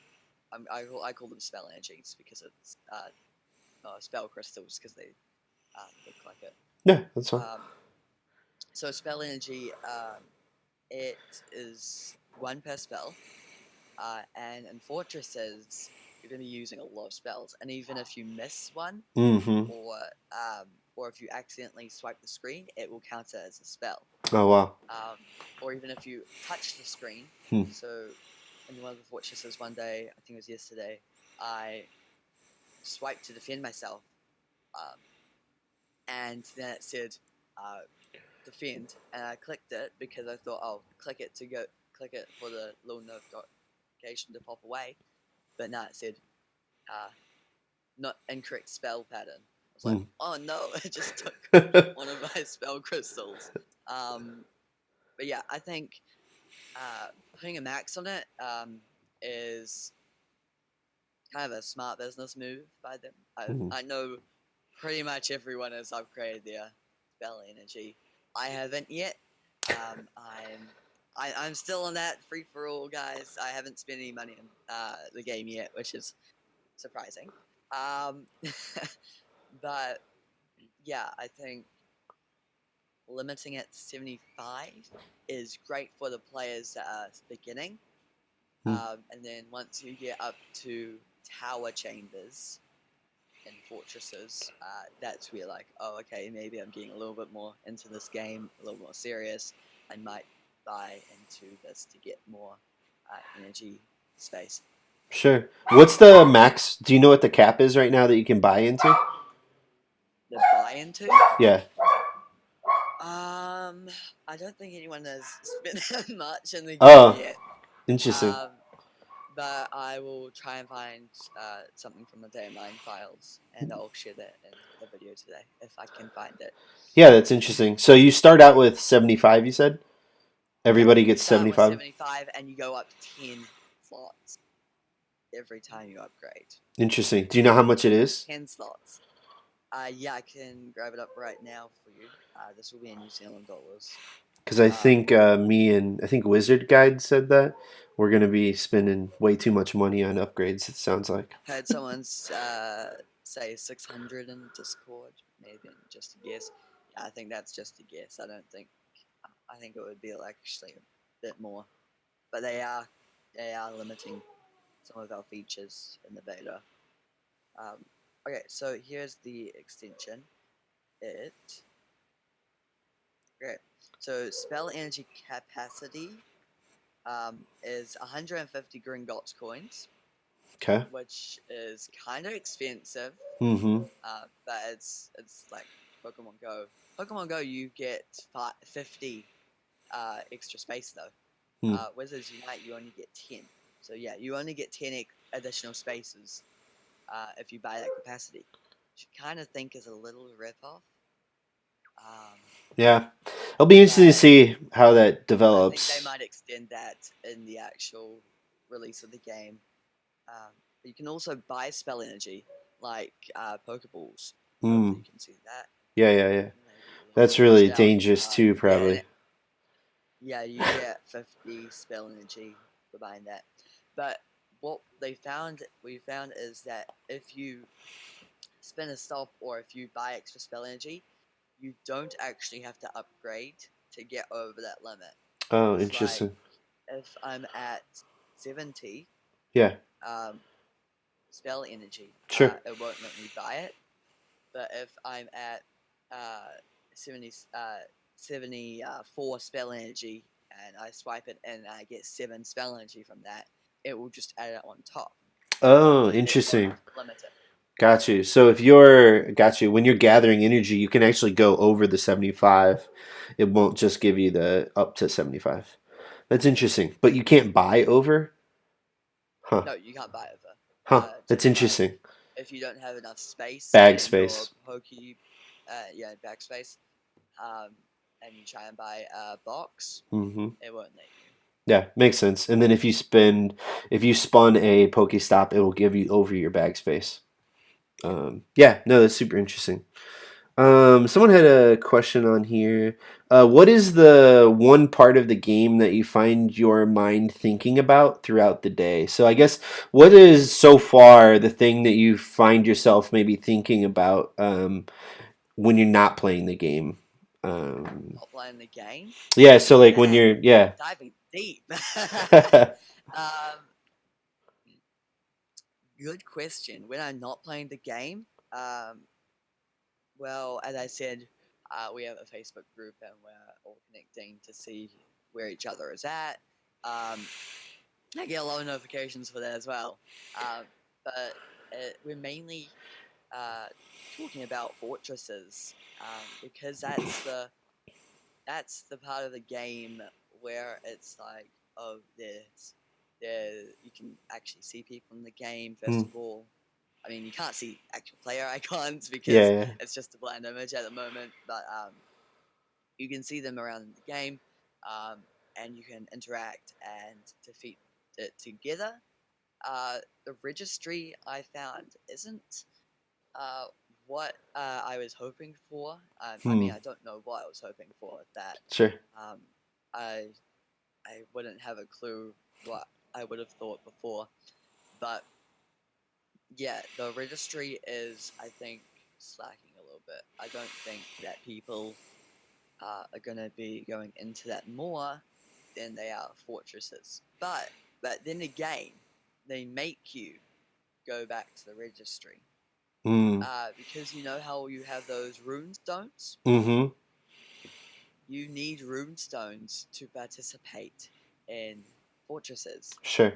I call them spell energies because it's spell crystals because they look like it. Yeah, that's fine. Um, so spell energy, it is one per spell, and in fortresses you're going to be using a lot of spells, and even if you miss one, Mm-hmm. or um, or if you accidentally swipe the screen, it will count it as a spell. Oh wow. Um, or even if you touch the screen. Hmm. So, in one of the fortresses one day, I think it was yesterday, I swiped to defend myself, um, and then it said uh, defend, and I clicked it because I thought, oh, click it for the little notification to pop away. But no, it said uh, not incorrect spell pattern. I was like, Hmm. oh no, it just took one of my spell crystals. Um, but yeah, I think putting a max on it is kind of a smart business move by them. Hmm. I know pretty much everyone has upgraded their spell energy. I haven't yet. I'm still on that free for all, guys. I haven't spent any money in the game yet, which is surprising. Um, but yeah, I think limiting it to 75 is great for the players that are beginning. Hmm. And then once you get up to tower chambers and fortresses, that's where like, oh, okay, maybe I'm getting a little bit more into this game, a little more serious. I might buy into this to get more energy space. Sure. What's the max? Do you know what the cap is right now that you can buy into? The buy into? Yeah. Um, I don't think anyone has spent that much in the game Oh, yet. interesting. Um, but I will try and find something from the data mine files, and I'll share that in the video today if I can find it. Yeah, that's interesting. So you start out with 75, you said? Yep, Everybody you gets start with 75? 75, and you go up 10 slots every time you upgrade. Interesting. Do you know how much it is? 10 slots. Yeah, I can grab it up right now for you. This will be in New Zealand dollars. Because I Um, think me and I think Wizard Guide said that we're going to be spending way too much money on upgrades, it sounds like. Heard someone's say 600 in Discord, maybe just a guess. Yeah, I think that's just a guess. I think it would be like actually a bit more, but they are limiting some of our features in the beta. Um, okay, so here's the extension. It okay, so spell energy capacity is 150 Gringotts coins, Okay. which is kind of expensive. Mm-hmm. But it's like Pokemon Go. Pokemon Go, you get 50 extra space though. Hmm. Wizards Unite, you only get 10. So yeah, you only get 10 additional spaces if you buy that capacity. Which you kind of think is a little rip off. Um, Yeah. It'll be interesting to but see how that I think they develops. might extend that in the actual release of the game. But you can also buy spell energy like Pokeballs. Hopefully, Mm. you can see that. Yeah, yeah, yeah. Maybe a little That's bit glitched really out. dangerous too, You get probably. you get 50 spell energy for buying that. But what we found is that if you spin a stop or if you buy extra spell energy, you don't actually have to upgrade to get over that limit. Oh, It's like interesting. if I'm at 70 Yeah, um, spell energy, sure. it won't let me buy it. But if I'm at uh, 70, 74 spell energy, and I swipe it and I get 7 spell energy from that, it will just add it on top. Oh, It won't interesting. limit it. Got you. So if you're got you when you're gathering energy, you can actually go over the 75. It won't just give you the up to 75. That's interesting. But you can't buy over? Huh. No, you can't buy over. Huh. That's Just like interesting. if you don't have enough space Bag in your space. backspace, um, and you try and buy a box, Hmm. it won't let you. Yeah, makes sense. And then if you spun a Pokestop, it will give you over your bag space. Yep. Yeah, no, that's super interesting. Someone had a question on here. What is the one part of the game that you find your mind thinking about throughout the day? So I guess what is so far the thing that you find yourself maybe thinking about when you're not playing the game? Um, Not playing the game. yeah, so like when Man, you're yeah. diving deep. um, Good question. When I'm not playing the game, um, well, as I said, we have a Facebook group and we're all connecting to see where each other is at. Um, I get a lot of notifications for that as well. But we're mainly uh, talking about fortresses, because that's the part of the game where it's like, oh, you can actually see people in the game. First Mm, of all, I mean, you can't see actual player icons because yeah, it's just a blind image at the moment, but you can see them around in the game, um, and you can interact and defeat it together. The registry I found isn't uh, what I was hoping for. I hmm, mean, I don't know what I was hoping for with that. sure. Um, I I wouldn't have a clue what I would have thought before, but yeah, the registry is, I think, slacking a little bit. I don't think that people are going to be going into that more than they are fortresses. But then again, they make you go back to the registry, Mm, because you know how you have those rune stones. mm-hmm, You need rune stones to participate in fortresses. sure.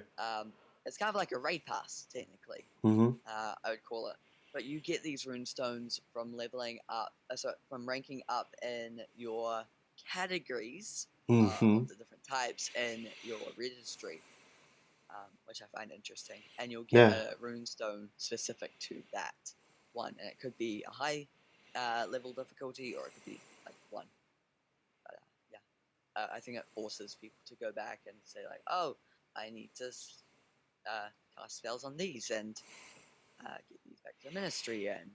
It's kind of like a raid pass, technically. Mm-hmm, I would call it. But you get these rune stones from leveling up, from ranking up in your categories mm-hmm, of the different types in your registry, which I find interesting. And you'll get yeah, a rune stone specific to that one, and it could be a high level difficulty, or it could be like one. But yeah, I think it forces people to go back and say like, oh, I need to cast spells on these and get these back to the ministry, and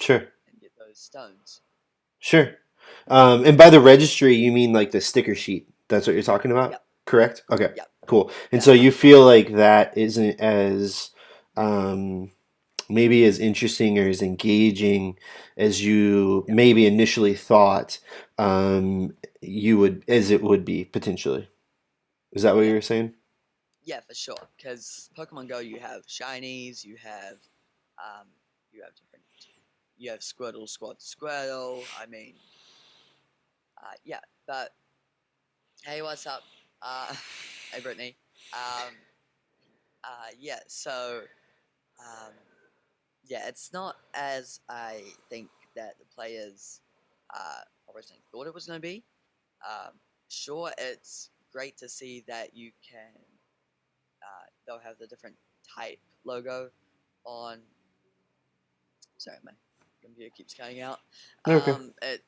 sure. and get those stones. Sure. And by the registry, you mean like the sticker sheet. That's what you're talking about? Yep, Correct? Okay, yep. cool. And That so you one. feel like that isn't as um, maybe as interesting or as engaging as you Yep. maybe initially thought you would, as it would be potentially. Is that what you Yeah, were saying? yeah, for sure. Because Pokemon Go, you have shinies, um, you have different, you have Squirtle, Squirtle. I mean, yeah. But hey, what's up? Uh, hey, Brittany. Um, yeah. So, um, yeah, it's not as I think that the players originally thought it was going to be. Um, sure, it's great to see that you can. They'll have the different type logo on. Sorry, my computer keeps cutting out. Okay. It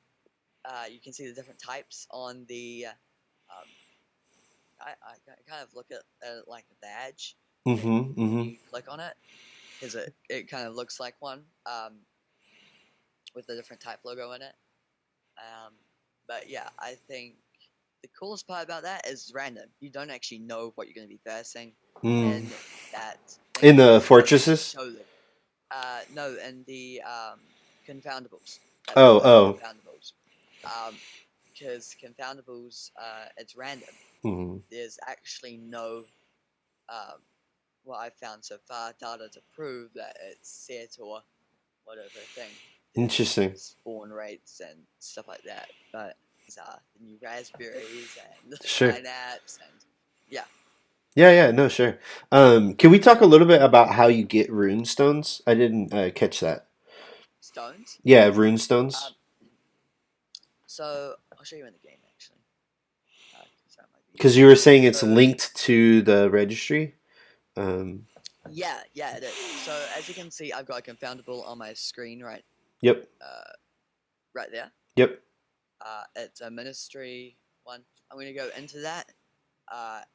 You can see the different types on the. I kind of look at it like a badge when Mm-hmm. when Mm-hmm. you click on it, because it kind of looks like one, with the different type logo in it. Um, but yeah, I think the coolest part about that is random. You don't actually know what you're going to be versing Mm. in that In thing the because it doesn't fortresses? show them. No, and the confoundables at the Oh, moment, oh. confoundables, because confoundables, it's random. Mm-hmm. There's actually no, um, what I've found so far, data to prove that it's set or whatever thing. there's Interesting. spawn rates and stuff like that. But these are the new raspberries and the Sure. pineapples and yeah, Yeah, yeah, no, sure. Can we talk a little bit about how you get rune stones? I didn't catch that. stones. Yeah, rune stones. Um, so I'll show you in the game actually. 'Cause that might be Because easier. you were saying it's So linked to the registry. Um, yeah, it is. So as you can see, I've got a confoundable on my screen yep, right there. yep. It's a ministry one. I'm gonna go into that.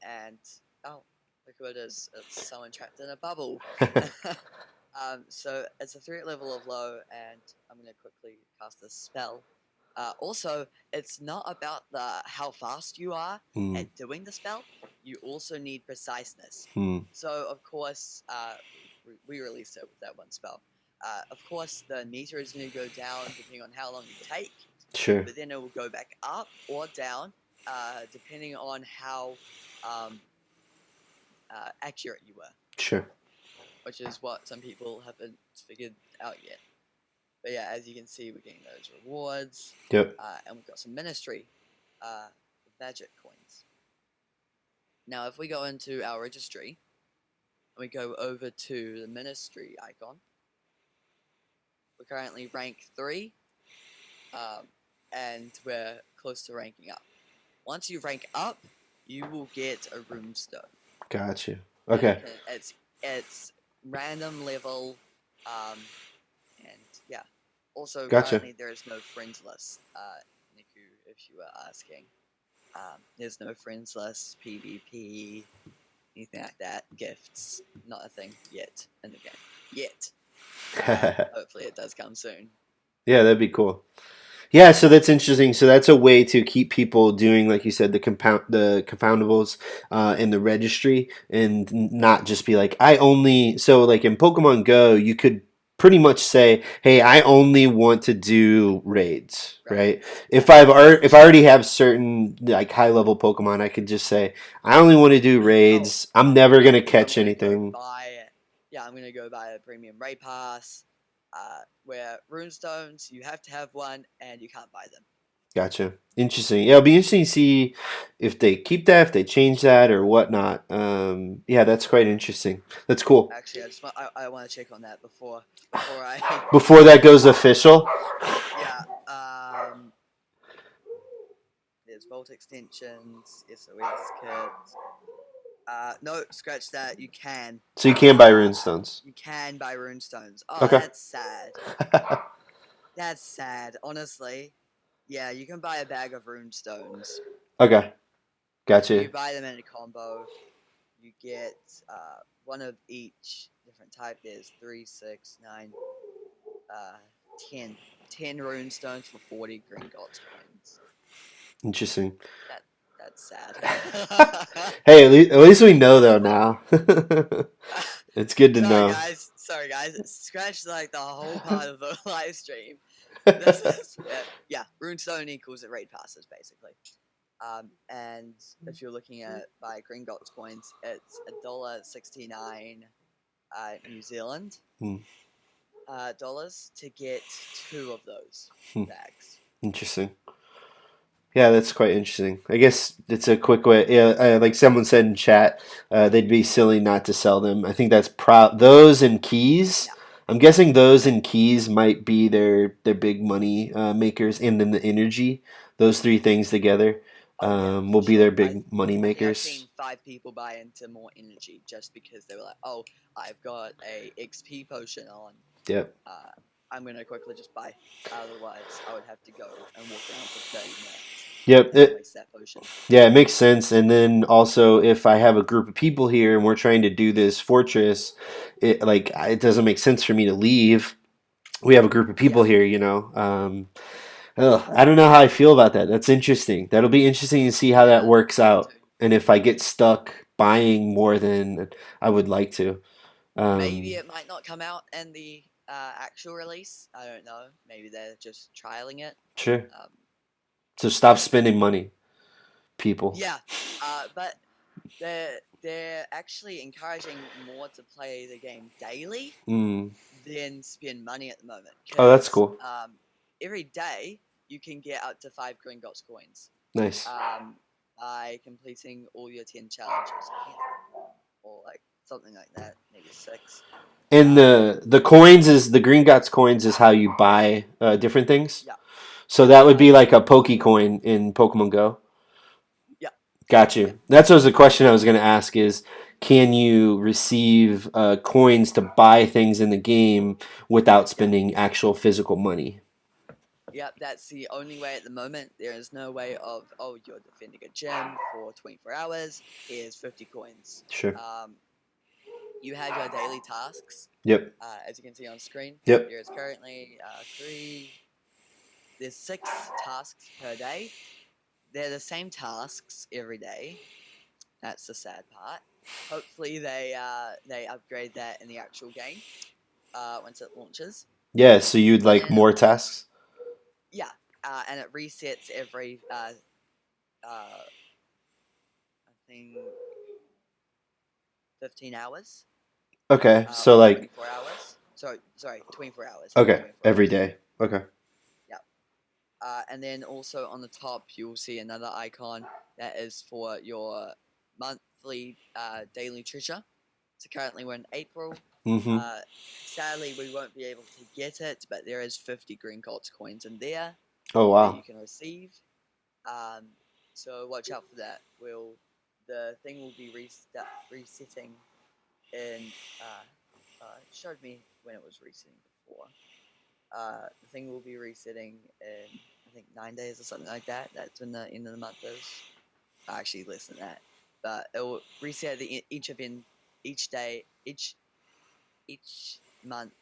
And oh, look who it is. It's someone trapped in a bubble. So it's a threat level of low, and I'm gonna quickly cast this spell. Also, it's not about the how fast you are Hmm, at doing the spell. You also need preciseness. hmm. So of course, we released it with that one spell. Of course, the meter is going to go down depending on how long you take, Sure, but then it will go back up or down depending on how um, accurate you were, sure. which is what some people haven't figured out yet. But yeah, as you can see, we're getting those rewards, Yep. and we've got some ministry magic coins. Now, if we go into our registry and we go over to the ministry icon, we're currently rank 3, um, and we're close to ranking up. Once you rank up, you will get a rune stone. Got you. And Okay, it's random level, and yeah. Also, gotcha. currently there is no friends list, Niku, if you were asking. There's no friends list, PvP, anything like that. Gifts, not a thing yet in the game. Yet. Hopefully it does come soon. Yeah, that'd be cool. Yeah, so that's interesting. So that's a way to keep people doing, like you said, the confoundables in the registry, and not just be like, I only. So like in Pokemon Go, you could pretty much say, hey, I only want to do raids, Right. right? Yeah. If I already have certain like high level Pokemon, I could just say, I only want to do Oh, raids. I'm never I'm gonna I'm catch gonna go anything. buy. Yeah, I'm gonna go buy a premium raid pass. Where Rune Stones, you have to have one, and you can't buy them. Gotcha. Interesting. Yeah, it'll be interesting to see if they keep that, if they change that, or whatnot. Yeah, that's quite interesting. That's cool. Actually, I want to check on that before I Before that goes official. yeah. There's Volt extensions, SOS kits. No, scratch that. You can. So you can buy Uh, runestones. you can buy Rune Stones. Oh, Okay. that's sad. That's sad, honestly. Yeah, you can buy a bag of Rune Stones. Okay. If you Gotcha. buy them in a combo, you get one of each different type. There's 3, 6, 9, uh, 10. 10 Rune Stones for 40 Green Gods coins. Interesting. That that's sad. Hey, at least we know though now. It's good to Sorry know. guys. Sorry guys. Scratch like the whole part of the live stream. This is yeah. Runestone equals at raid passes basically. And if you're looking at by Green Dots coins, it's $1.69 New Zealand Hmm. dollars to get 2 of those Hmm. bags. Interesting. Yeah, that's quite interesting. I guess it's a quick way. Yeah, like someone said in chat, they'd be silly not to sell them. I think that's those and keys. Yeah. I'm guessing those and keys might be their big money makers, and then the energy. Those three things together Oh yeah, will for be their sure. big money I think I've makers. seen 5 people buy into more energy just because they were like, "Oh, I've got a XP potion on. Yep. Uh, I'm gonna quickly just buy. Otherwise, I would have to go and walk around for 30 minutes Yep. and waste that potion." Yeah, it makes sense. And then also, if I have a group of people here and we're trying to do this fortress, it doesn't make sense for me to leave. We have a group of Yeah, people here, you know. Ugh, I don't know how I feel about that. That's interesting. That'll be interesting to see how that yeah, works me out, too. and if I get stuck buying more than I would like to. Maybe Um, it might not come out in the actual release. I don't know. Maybe they're just trialing it. sure. Um, So stop spending money, people. yeah, but the they're actually encouraging more to play the game daily Mm. than spend money at the moment Oh, that's because cool. every day you can get up to 5 Gringotts coins Nice. by completing all your 10 challenges, I think, or like something like that, maybe 6. And Um, the coins is the Green Gots coins is how you buy different things. yeah, So yeah, that would be like a Poke coin in Pokemon Go. yeah, Got yeah, you. That's was the question I was going to ask is can you receive coins to buy things in the game without yeah. spending actual physical money? Yep, that's the only way at the moment. There is no way of, oh, you're defending a gym for 24 hours. Here's 50 coins. Sure. Um, you have your daily tasks, Yep. as you can see on screen. Yep. There is currently there's 6 tasks per day. They're the same tasks every day. That's the sad part. Hopefully they upgrade that in the actual game once it launches. Yeah, so you'd like And more tasks? yeah, and it resets every I think 15 hours, Okay. So or like 24 hours. Sorry, 24 hours. Every okay, 24 every hours. day. Okay. Yeah. And then also on the top, you'll see another icon that is for your monthly daily treasure. So currently we're in April. Mhm. Uh, Sadly, we won't be able to get it, but there is 50 Gringotts coins in there Oh that wow. you can receive. Um, so watch out for that. The thing will be resetting in it showed me when it was resetting before. The thing will be resetting in I think 9 days or something like that. That's when the end of the month is. Actually, less than that, but it will reset each day each month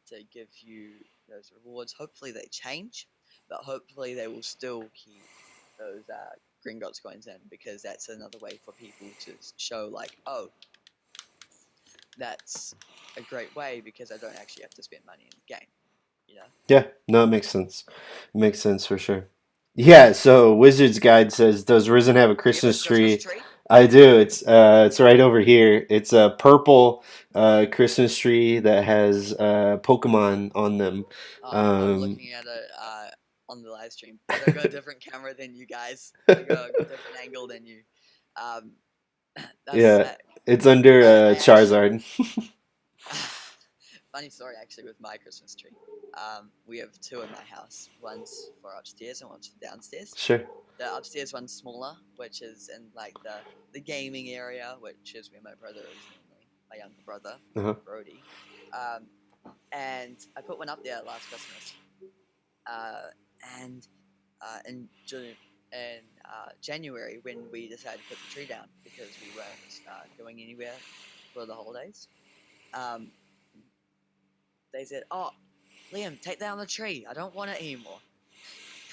to give you those rewards. Hopefully they change, but hopefully they will still keep those Gringotts coins in because that's another way for people to show like, oh, that's a great way because I don't actually have to spend money in the game. You know? Yeah, no, it makes sense. It makes sense for sure. Yeah, so Wizard's Guide says, "Does Risen have a Do you have a Christmas Christmas tree?" tree? I do. It's right over here. It's a purple Christmas tree that has Pokemon on them. I'm Um, looking at it on the live stream because I got a different camera than you guys. I got a different angle than you. Um, that's yeah, sick. it's under I actually Charizard. funny story actually with my Christmas tree. We have 2 in my house. One's for upstairs and one's for downstairs. Sure. The upstairs one's smaller, which is in like the gaming area, which is where my brother is normally, my younger brother, Uh-huh. Brody. Um, and I put one up there last Christmas. Uh, and in June, in January, when we decided to put the tree down because we weren't going anywhere for the holidays, um, they said, "Oh, Liam, take down the tree. I don't want it anymore."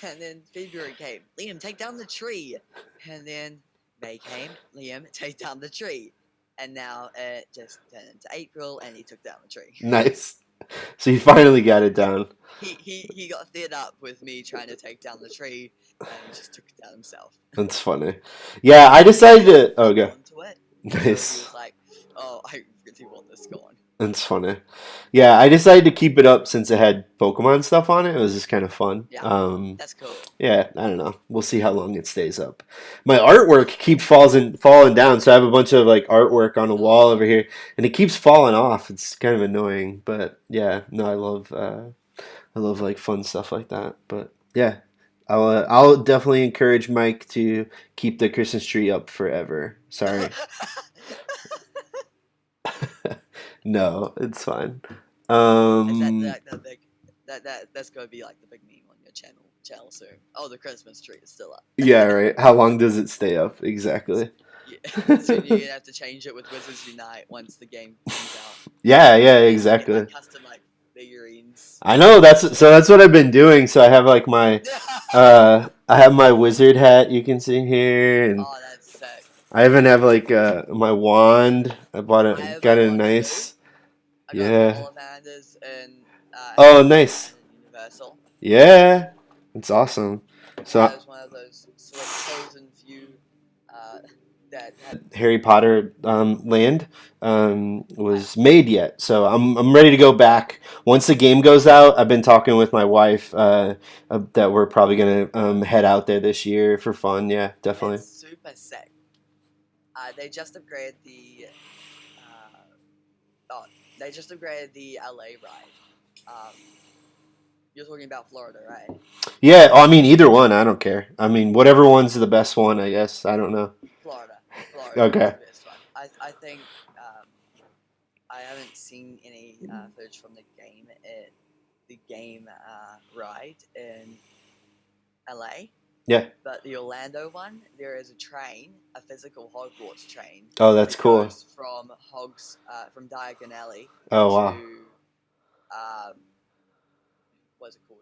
And then February came. Liam, take down the tree. And then May came. Liam, take down the tree. And now it just turned into April, and he took down the tree. Nice. So you finally got it down. He got fed up with me trying to take down the tree, and he just took it down himself. That's funny. Yeah, I He decided really to. Oh, hung okay. on to it, so he Nice. was like, "Oh, I really want this gone." That's funny. Yeah, I decided to keep it up since it had Pokemon stuff on it. It was just kind of fun. Yeah, that's cool. Yeah, I don't know. We'll see how long it stays up. My artwork keeps falling down, so I have a bunch of like artwork on a wall over Oh, here, and it keeps falling off. It's kind of annoying, but yeah, no, I love like fun stuff like that. But yeah, I'll definitely encourage Mike to keep the Christmas tree up forever. Sorry. No, it's fine. is that Um, the big that's gonna be like the big meme on your channel soon? Oh, the Christmas tree is still up. yeah, right. How long does it stay up? Exactly. Yeah, soon you're gonna have to change it with Wizards Unite once the game comes out. Yeah, yeah, And then you can get exactly. like custom like figurines. I know that's what I've been doing. So I have like my I have my wizard hat you can see here, and Oh, that's sick. I even have like my wand. I bought I it, have got my it wand too. nice. I got Yeah. Ollivanders Oh, in nice. Universal. Yeah, it's awesome. That So is one of those select chosen few uh, that had Harry Potter land yeah. was made yet. So I'm ready to go back. Once the game goes out, I've been talking with my wife that we're probably gonna head out there this year for fun. Yeah, It's definitely. super sick. They just upgraded the uh, oh, they just upgraded the LA ride. Um, you're talking about Florida, right? Yeah, I mean either one. I don't care. I mean whatever one's the best one. I guess I don't know. Florida. Florida is Okay. the best one. I think I haven't seen any footage from the game ride in LA, Yeah. but the Orlando one, there is a train, a physical Hogwarts train Oh, that's that cool. goes from Diagon Alley Oh wow, to um, what's it called?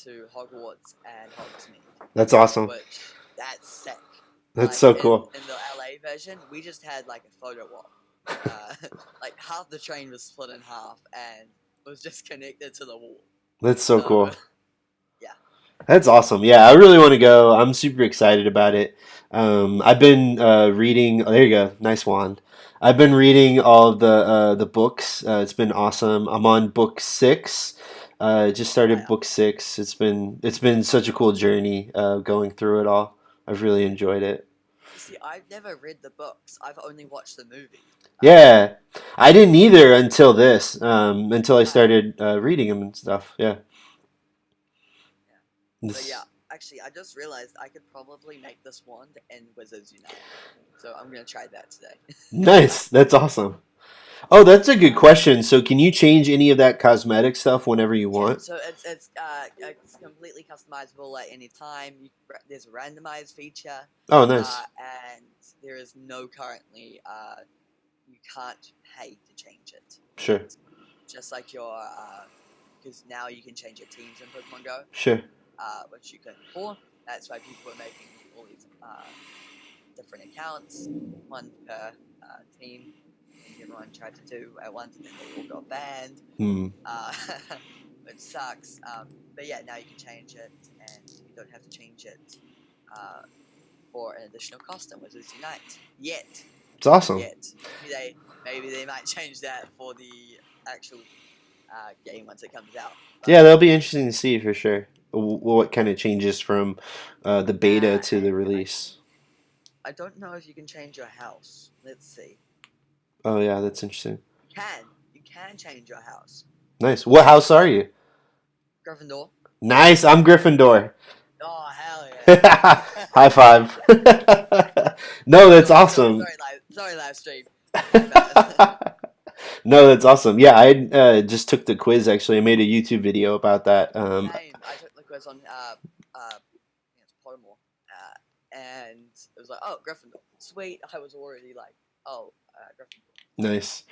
To Hogwarts and Hogsmeade, that's awesome. which that's sick. That's Like so in cool. in the LA version, we just had like a photo op. Like half the train was split in half and was just connected to the wall. That's so So cool. yeah, That's awesome. Yeah, I really want to go. I'm super excited about it. I've been reading. Oh, there you go. Nice wand. I've been reading all of the books. It's been awesome. I'm on book six. Just started wow. book six. It's been such a cool journey going through it all. I've really enjoyed it. You see, I've never read the books. I've only watched the movie. Um, Yeah, I didn't either until this. Until I wow. started reading them and stuff. Yeah. Yeah. But yeah, This, actually, I just realized I could probably make this wand in Wizards Unite. So I'm gonna try that today. nice. That's awesome. Oh, that's a good um, question. So, can you change any of that cosmetic stuff whenever you yeah, want? so it's completely customizable at any time. There's a randomized feature, Oh, nice. and there is no currently you can't pay to change it. Sure, Just like your because now you can change your teams in Pokemon Go, sure. which you couldn't before. That's why people are making all these different accounts, one per team. I think everyone tried to do at once, and then they all got banned, Hmm. uh, which sucks. But yeah, now you can change it, and you don't have to change it uh, for an additional cost in Wizards Unite yet. It's awesome. Yet, maybe they might change that for the actual game once it comes out. Yeah, But that'll be interesting to see for sure. What kind of changes from the beta to the and release? I don't know if you can change your house. Let's see. Oh, yeah, that's interesting. You can change your house. Nice. What house are you? Gryffindor. Nice. I'm Gryffindor. Oh hell yeah! High five. No, that's awesome. Sorry, live stream. My bad. No, that's awesome. Yeah, I just took the quiz actually. I made a YouTube video about that. Same. I took the quiz on I think it's Pottermore, and it was like, oh, Gryffindor. Sweet. I was already like, oh, Gryffindor. Nice.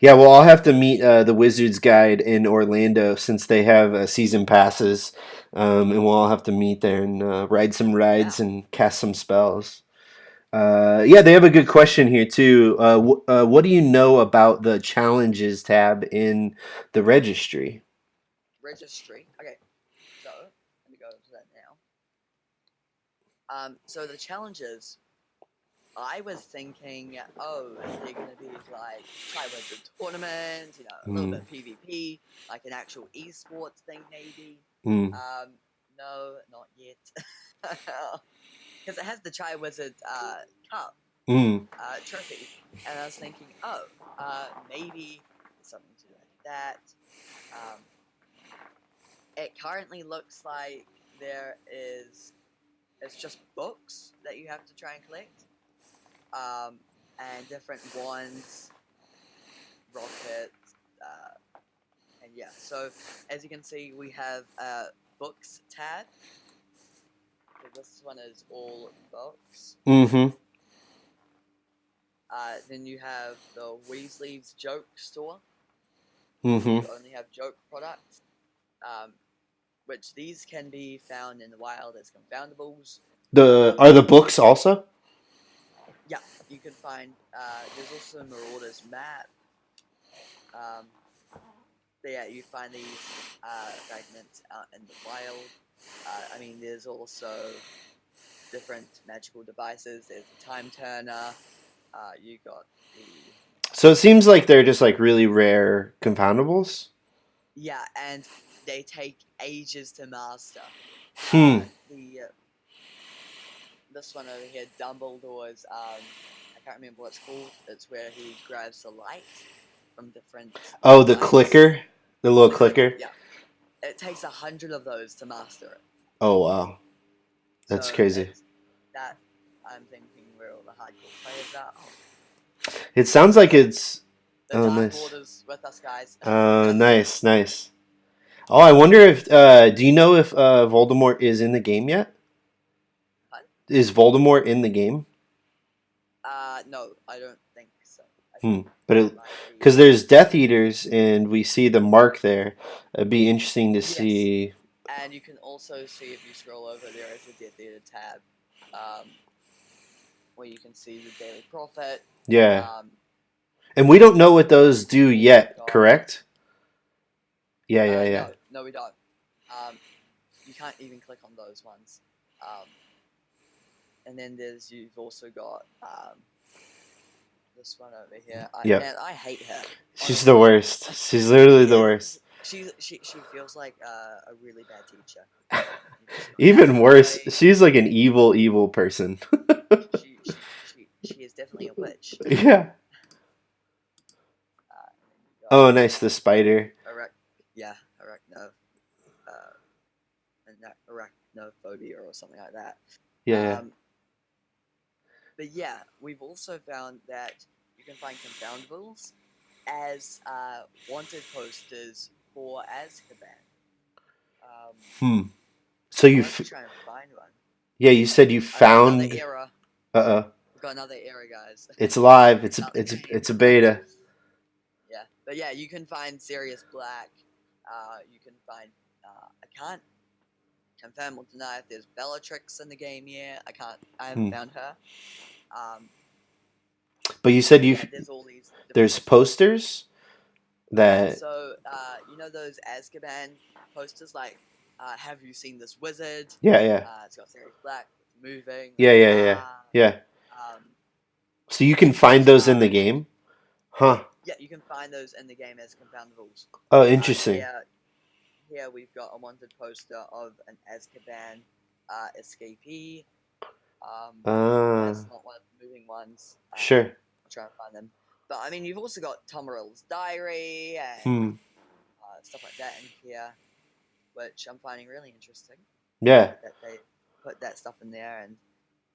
Yeah, well, I'll have to meet the Wizards Guide in Orlando since they have season passes, and we'll all have to meet there and ride some Yeah. rides and cast some spells. Yeah, they have a good question here too. What do you know about the challenges tab in the registry? Registry. Okay. So let me go to that now. So the challenges. I was thinking, oh, they're gonna be like Triwizard tournament, a little Mm, bit of PvP, like an actual esports thing maybe. mm, Um, no, not yet, because it has the Triwizard Cup mm. trophy, and I was thinking, oh, maybe something to do like that. Um, it currently looks like it's just books that you have to try and collect. And different wands, rockets, and yeah. So as you can see, we have a books tab. So this one is all books. Mm-hmm. Then you have the Weasley's joke store, where Mm-hmm. you only have joke products, um, which these can be found in the wild as confoundables. The Um, are the books also? yeah, you can find. There's also Marauder's map. Um, So yeah, you find these fragments out in the wild. I mean, there's also different magical devices. There's a time turner. You got the So it seems like they're just like really rare confoundables. yeah, and they take ages to master. Hmm. The This one over here, Dumbledore's I can't remember what it's called. It's where he grabs the light from different Oh, the lights. clicker, the little The clicker, clicker. yeah. It takes 100 of those to master it. Oh wow, that's So crazy. it's that I'm thinking where all the hardcore players are. Oh, It sounds like it's. the Oh, Dark nice. Order's with us, guys. Nice, nice. Oh, I wonder if. Do you know if Voldemort is in the game yet? Fun? Is Voldemort in the game? No, I don't think so. I think Hmm. But he it, might be. because there's Death Eaters and we see the mark there. It'd be interesting to Yes, see. and you can also see if you scroll over, there is a Death Eater tab, um, where you can see the Daily Prophet. Yeah, Um, and we don't know what those do you've also yet. got Correct? Yeah, yeah, yeah. no, we don't. You can't even click on those ones. Um, and then you've also got this one over here. Yep. Man, I hate her. She's the Honestly, worst. She's literally she the is. worst. She feels like a really bad teacher. Even worse, Definitely, she's like an evil, evil person. she is definitely a witch. Yeah. And then you got Oh, nice. The spider. arach, yeah, arachno, uh, arachnophobia or something like that. Yeah, yeah. Um, but yeah, we've also found that you can find confoundables as wanted posters for Azkaban. Um, Hmm. So I'll you, have to try and find one. yeah, you said you I've got another found. era. Uh oh. We've got another era, guys. It's live. It's not the game. It's a beta. Yeah, but yeah, you can find Sirius Black. You can find. I can't confirm or deny if there's Bellatrix in the game yet. I can't. I haven't Hmm. found her. Um, But you said but you yeah, there's all these different. there's posters Yeah, that. so you know those Azkaban posters, like "Have you seen this wizard?" Yeah, yeah, It's got Sirius Black. It's moving. yeah, yeah, yeah, Ah, yeah. um, So you can find those those in are the game, huh? yeah, you can find those in the game as confoundables. Oh, Uh, interesting. here, here we've got a wanted poster of an Azkaban escapee. Ah, That's not one of the moving ones. sure. I'll try and find them. But I mean, you've also got Tom Riddle's diary and Hmm. stuff like that in here, which I'm finding really interesting. Yeah, That they put that stuff in there and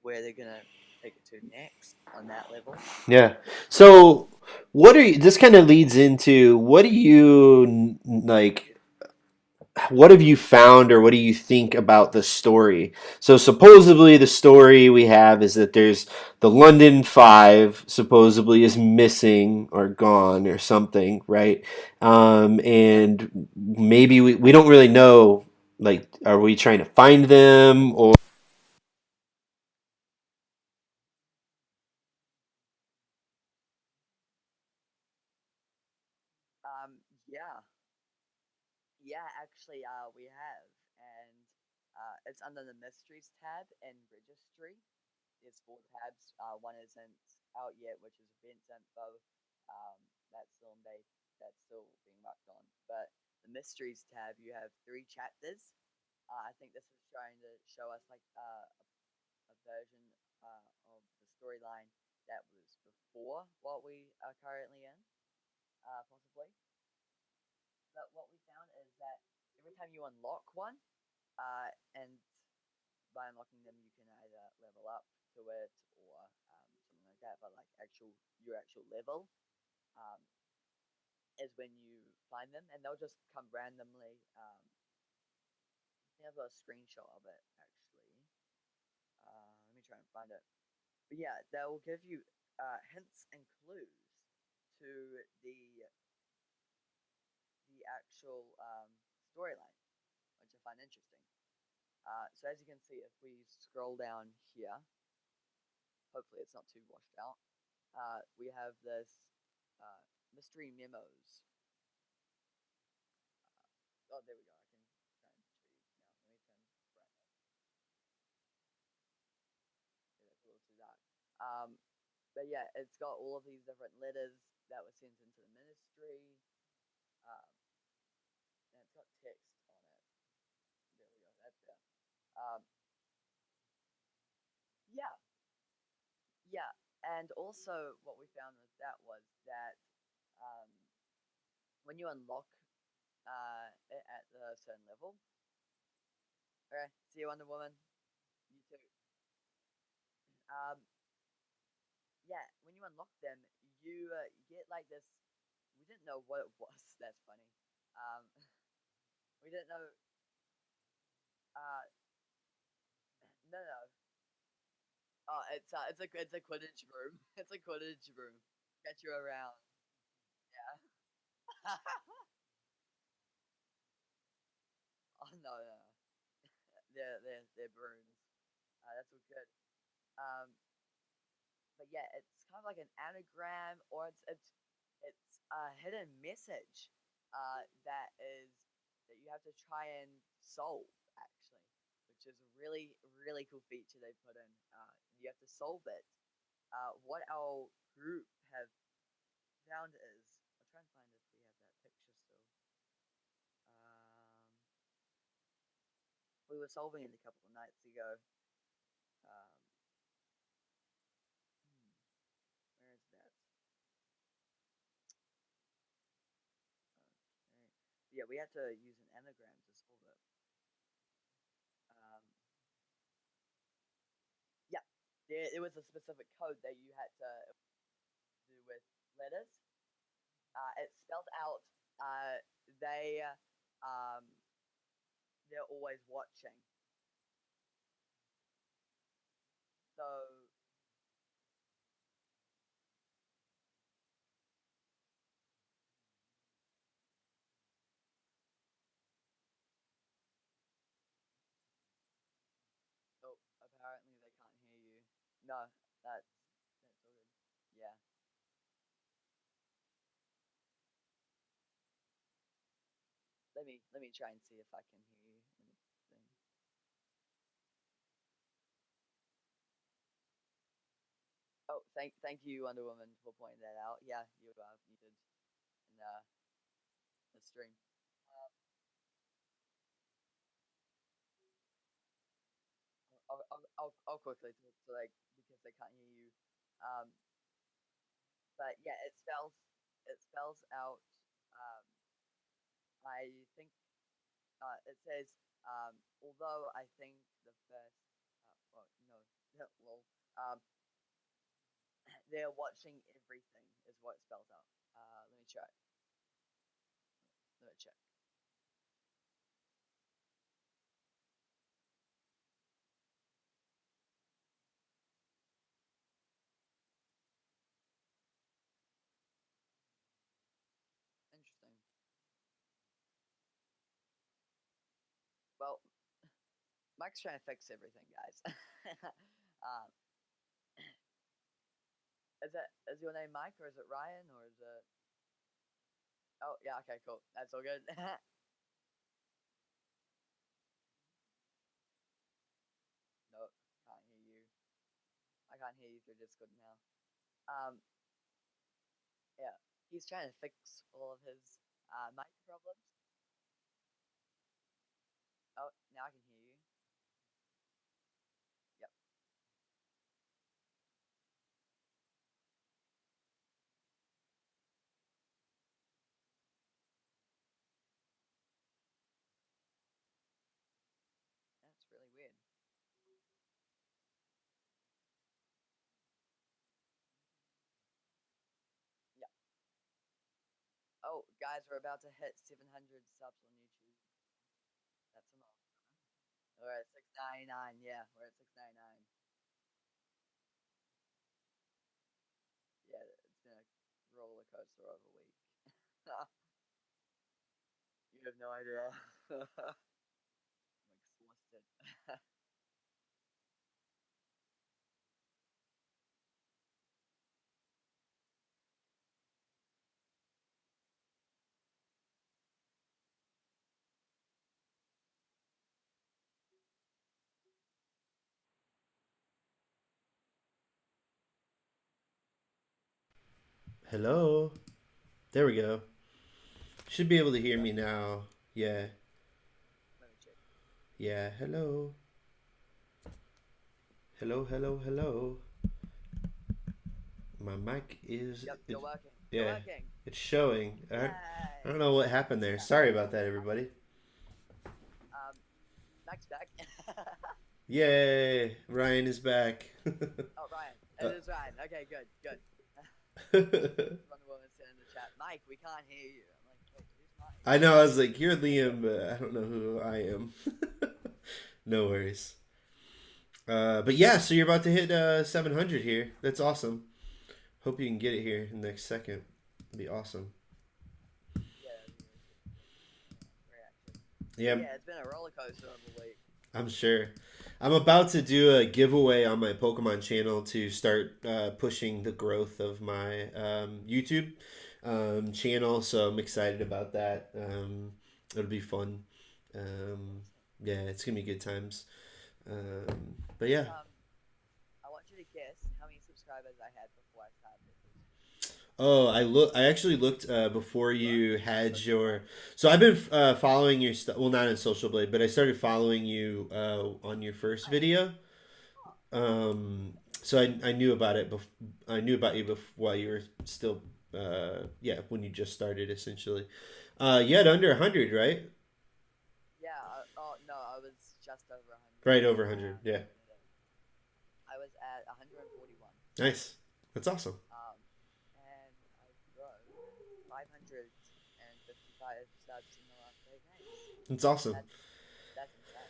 where they're gonna take it to next on that level. yeah. So, what are you? This kind of leads into what do you like? What have you found or what do you think about the story? So supposedly the story we have is that there's the London Five supposedly is missing or gone or something, right? Yeah. And maybe we don't really know. Like, are we trying to find them or? Yeah. Yeah, actually, we have, and it's under the mysteries tab in registry. There's four tabs. One isn't out yet, which is events info. Um, that's still in beta. That's still being worked on. But the mysteries tab, you have three chapters. I think this is trying to show us like a version of the storyline that was before what we are currently in, possibly. But what we found is that every time you unlock one, and by unlocking them, you can either level up to it or something like that. But like your actual level um, is when you find them, and they'll just come randomly. I have a screenshot of it actually. Let me try and find it. But yeah, they will give you hints and clues to the actual storyline, which I find interesting. So as you can see, if we scroll down here, hopefully it's not too washed out. We have this mystery memos. Oh, there we go. I can try and show you now. Let me turn brightness. Um, but yeah, it's got all of these different letters that were sent into the ministry, and it's got text on it. There we go. That's there. Yeah, yeah, and also what we found with that was that um, when you unlock it at a certain level, okay, see you, Wonder Woman. You too. Um, yeah, when you unlock them, you get like this. We didn't know what it was. That's funny. Um, we didn't know. Uh, no, no. Oh, it's a Quidditch room. It's a Quidditch room. Get you around. Yeah. Oh no, no, no. They're brooms. That's all good. Um, but yeah, it's kind of like an anagram, or it's a hidden message that you have to try and solve actually, which is a really cool feature they put in. You have to solve it. What our group have found is I'll try and find if we have that picture still. Um, we were solving it a couple of nights ago. Um, where is that? Okay. Yeah, we had to use an anagram to solve it. Um, yeah, there was a specific code that you had to do with letters. It spelled out uh, they um, they're always watching. So oh, apparently they can't hear you. No, that's that's all good. Yeah, let me try and see if I can hear you. Let me think. Oh, thank you, Wonder Woman, for pointing that out. Yeah, you are muted in the stream. I'll quickly talk to like because they can't hear you. Um, but yeah, it spells out. Um, I think it says although I think the first well no lol they're watching everything is what it spells out. Let me try. Let me check. Interesting. Well, Mike's trying to fix everything, guys. um, is your name Mike or is it Ryan or is it? Oh yeah, okay, cool. That's all good. No, can't hear you. I can't hear you through Discord now. Um, yeah, he's trying to fix all of his mic problems. Oh, now I can hear you. Yep, that's really weird. Yeah. Oh, guys, we're about to hit 700 subs on YouTube. That's a milestone. We're at 699. Yeah, we're at 699. Yeah, it's been a roller coaster of a week. You have no idea. I'm exhausted. Hello. There we go. Should be able to hear Good. me now. Yeah. Let me check. Yeah. Hello. Hello. Hello. Hello. My mic is Yep, it. you're working. You're Yeah. working. It's showing. I don't Yay! know what happened there. Yeah. Sorry about that, everybody. Um, Max back. Yay! Ryan is back. Oh, Ryan. Uh, It is Ryan. Okay, good, good. Wonder Woman said in the chat, Mike, we can't hear you. I'm like, wait, who's Mike? I know. I was like, "You're Liam," but I don't know who I am. No worries. But yeah, so you're about to hit 700 here. That's awesome. Hope you can get it here in the next second. It'd be awesome. Yeah, that'd be really good. Yeah, very active. But Yeah, yeah, it's been a roller coaster of a week. I'm sure. I'm about to do a giveaway on my Pokemon channel to start pushing the growth of my YouTube channel. So I'm excited about that. It'll be fun. Um, Awesome. yeah, it's gonna be good times. But yeah. I want you to guess how many subscribers I had before I started this. Oh, I look. I actually looked before You look? you had Look your. before? So I've been following your stuff. Well, not in Social Blade, but I started following you on your first Oh, yeah. video. Oh, So I knew about it. I knew about you while you were still. Yeah, when you just started, essentially. You had under 100, right? yeah. Oh, no, I was just over 100 Right over 100. Yeah, back in the day. I was at 141. nice. That's awesome. Um, and I've grown 555 subs in the last 8 days. That's awesome. That's that's insane.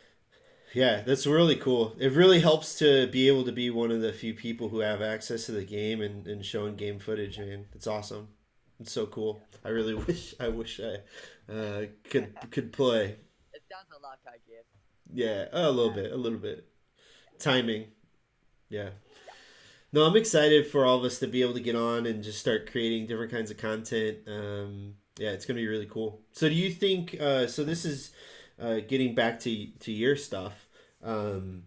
Yeah, that's really cool. It really helps to be able to be one of the few people who have access to the game and showing game footage, Yeah, man. It's awesome. It's so cool. yeah. I really wish I could play. It's down to luck, I guess. Yeah, Yeah, a little bit. yeah, Timing. Yeah. yeah. No, I'm excited for all of us to be able to get on and just start creating different kinds of content. Yeah, it's gonna be really cool. So, do you think? So, this is getting back to your stuff. Um,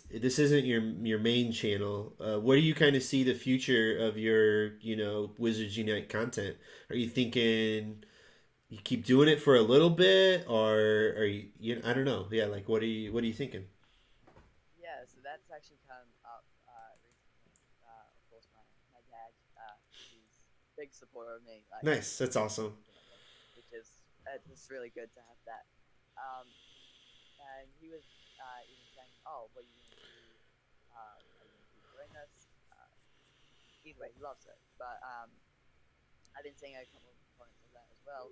this isn't your main channel. Where do you kind of see the future of your Wizards Unite content? Are you thinking you keep doing it for a little bit, or are you I don't know. Yeah, like what are you thinking? Yeah, so that's actually come up recently. Of course, my dad, he's a big supporter of me, like Nice, that's awesome. ultimately, which is it's really good to have that. Um, and he was even saying, "Oh, what are you going to do? Are you going to keep doing this?" Either way, he loves it. But I've been seeing a couple of components of that as well.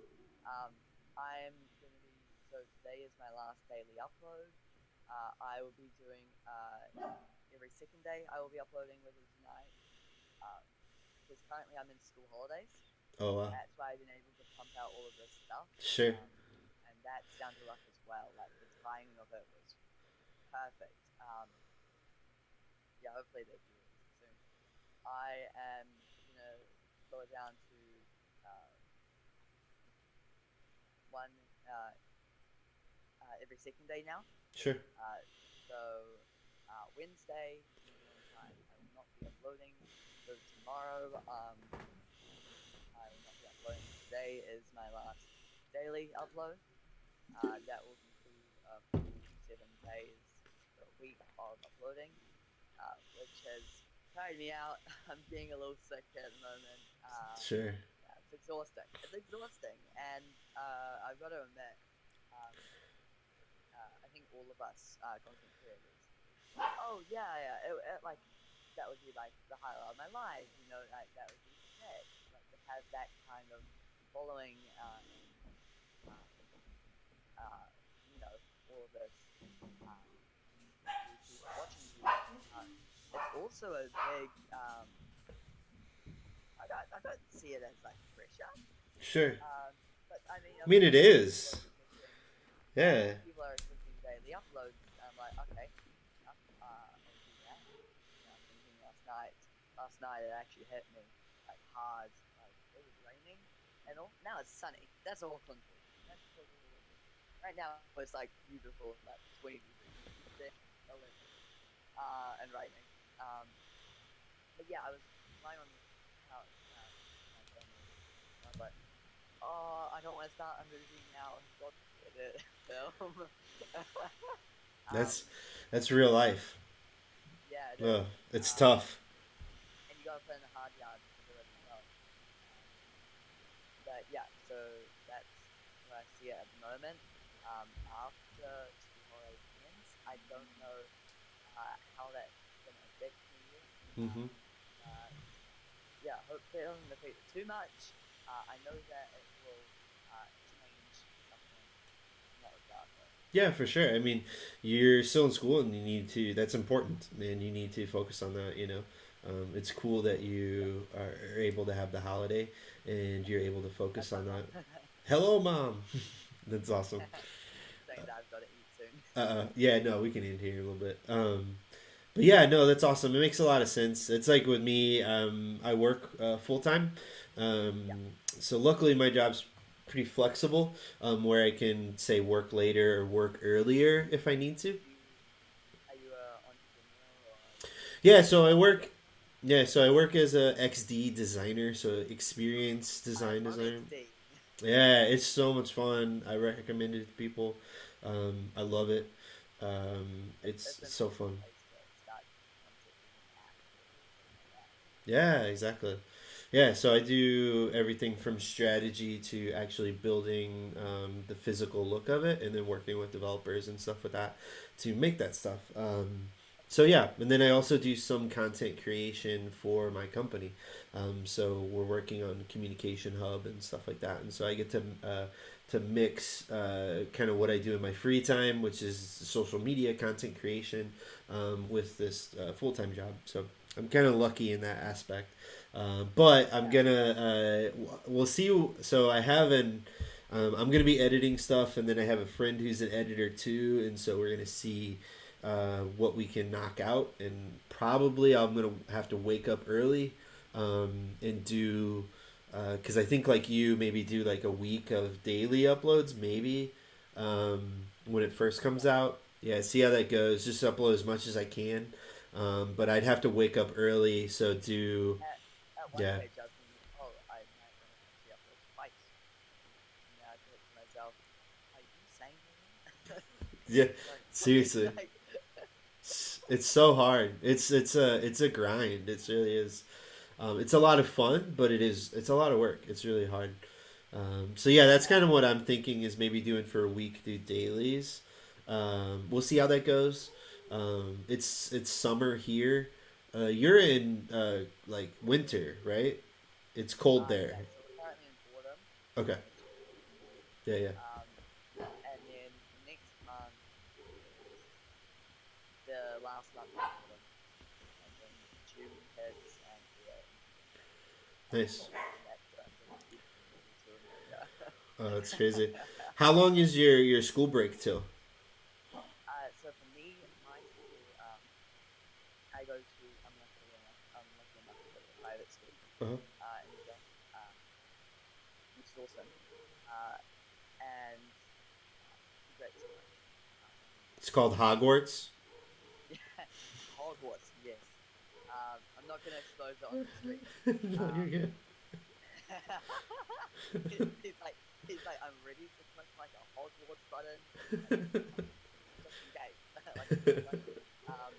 Um, I'm going to be so today is my last daily upload. I will be doing every second day. I will be uploading Wizards Unite because currently I'm in school holidays. Oh wow, That's why I've been able to pump out all of this stuff, sure. um, and that's down to luck as well. Like the timing of it was perfect. Yeah, hopefully they do it soon. I am gonna go down to uh, one uh, every second day now. Sure. Uh, so Wednesday New Zealand time, I will not be uploading. So tomorrow, I will not be uploading. Today is my last daily upload. That will conclude a full 7 days, a week of uploading, which has tired me out. I'm getting a little sick at the moment. Sure. Yeah, it's exhausting. It's exhausting, and I've got to admit, um, I think all of us content creators. Oh yeah, yeah. Like that would be like the highlight of my life. You know, like that would be sick. Like to have that kind of following and uh, uh, you know all of this people watching you. Uh, it's also a big. I don't see it as like pressure. Sure. But I mean, I of mean, it course, when people is. are expecting, yeah, Yeah. when people are expecting daily uploads, I'm like, okay, enough, I'll do that. You know, I'm thinking last night it actually hit me like hard. Like it was raining, and now it's sunny. That's Auckland for you. That's totally Auckland. Right now it's like beautiful, like 20 degrees. Then 11, and raining. But yeah, I was lying on the couch, my like, oh, I don't want to start a movie now. God forbid it. Film. um, That's that's real life. yeah, it is. Ugh, it's Um, tough. and you got to put in the hard yards to do it as well. Um, but yeah, so that's where I see it at the moment. After school holidays ends, I don't know how that's going to affect me yet. Hmm. But yeah, hopefully it doesn't affect it too much. I know that it will change something in that regard, though. Yeah, for sure. I mean, you're still in school, and you need to. That's important, and you need to focus on that. It's cool that Yeah, you are able to have the holiday, and you're able to focus that's my on that. mom. Hello, mom. That's awesome. Saying that I've got to eat soon. Yeah, no, we can end here a little bit. But yeah, no, that's awesome. It makes a lot of sense. It's like with me, I work full time. Yeah. So luckily, my job's pretty flexible, where I can say work later or work earlier if I need to. You are you a entrepreneur or are you Yeah, just so I self work. employed? Yeah, so I work as a XD designer, so experience I design love designer. XD. Yeah, it's so much fun. I recommend it to people. I love it. It's It's an so awesome fun. place to start concepting apps or things like that. Yeah, exactly. Yeah, so I do everything from strategy to actually building the physical look of it, and then working with developers and stuff with that to make that stuff. So yeah, and then I also do some content creation for my company. So we're working on communication hub and stuff like that, and so I get to mix kind of what I do in my free time, which is social media content creation, with this full time job. So I'm kind of lucky in that aspect. But I'm Yeah, gonna we'll see. So I have an I'm gonna be editing stuff, and then I have a friend who's an editor too, and so we're gonna see what we can knock out. And probably I'm gonna have to wake up early and do because I think like you maybe do like a week of daily uploads maybe when it first comes yeah. out. Yeah, see how that goes. Just upload as much as I can. But I'd have to wake up early, so do At, at one yeah, stage, I was thinking, oh, I might want to actually upload twice. And now I thought to myself, are you sane, William? yeah. Like, what? Seriously, Like, it's so hard. It's a grind. It really is. It's a lot of fun, but it's a lot of work. It's really hard. So yeah, that's kind of what I'm thinking is maybe doing for a week, do dailies. We'll see how that goes. It's summer here. You're in like winter, right? It's cold there. yeah, so we're currently in autumn, Okay. and it's really cool. Yeah, yeah. Um, and then next month is the last month of autumn, and then June hits, and we're into winter. Nice. And that's what I'm looking forward to America. Oh, that's crazy. How long is your school break till? So for me, my school, I go to, I'm lucky enough to go to a private school Uh-huh. in New Zealand, which is awesome. Uh, and it's a great experience. It's called Hogwarts. Yeah, Hogwarts, yes. I'm not going to expose it on the stream. No, you're Um, good. he's like, I'm ready to click like a Hogwarts button, like just in case, like a sneak one. Um,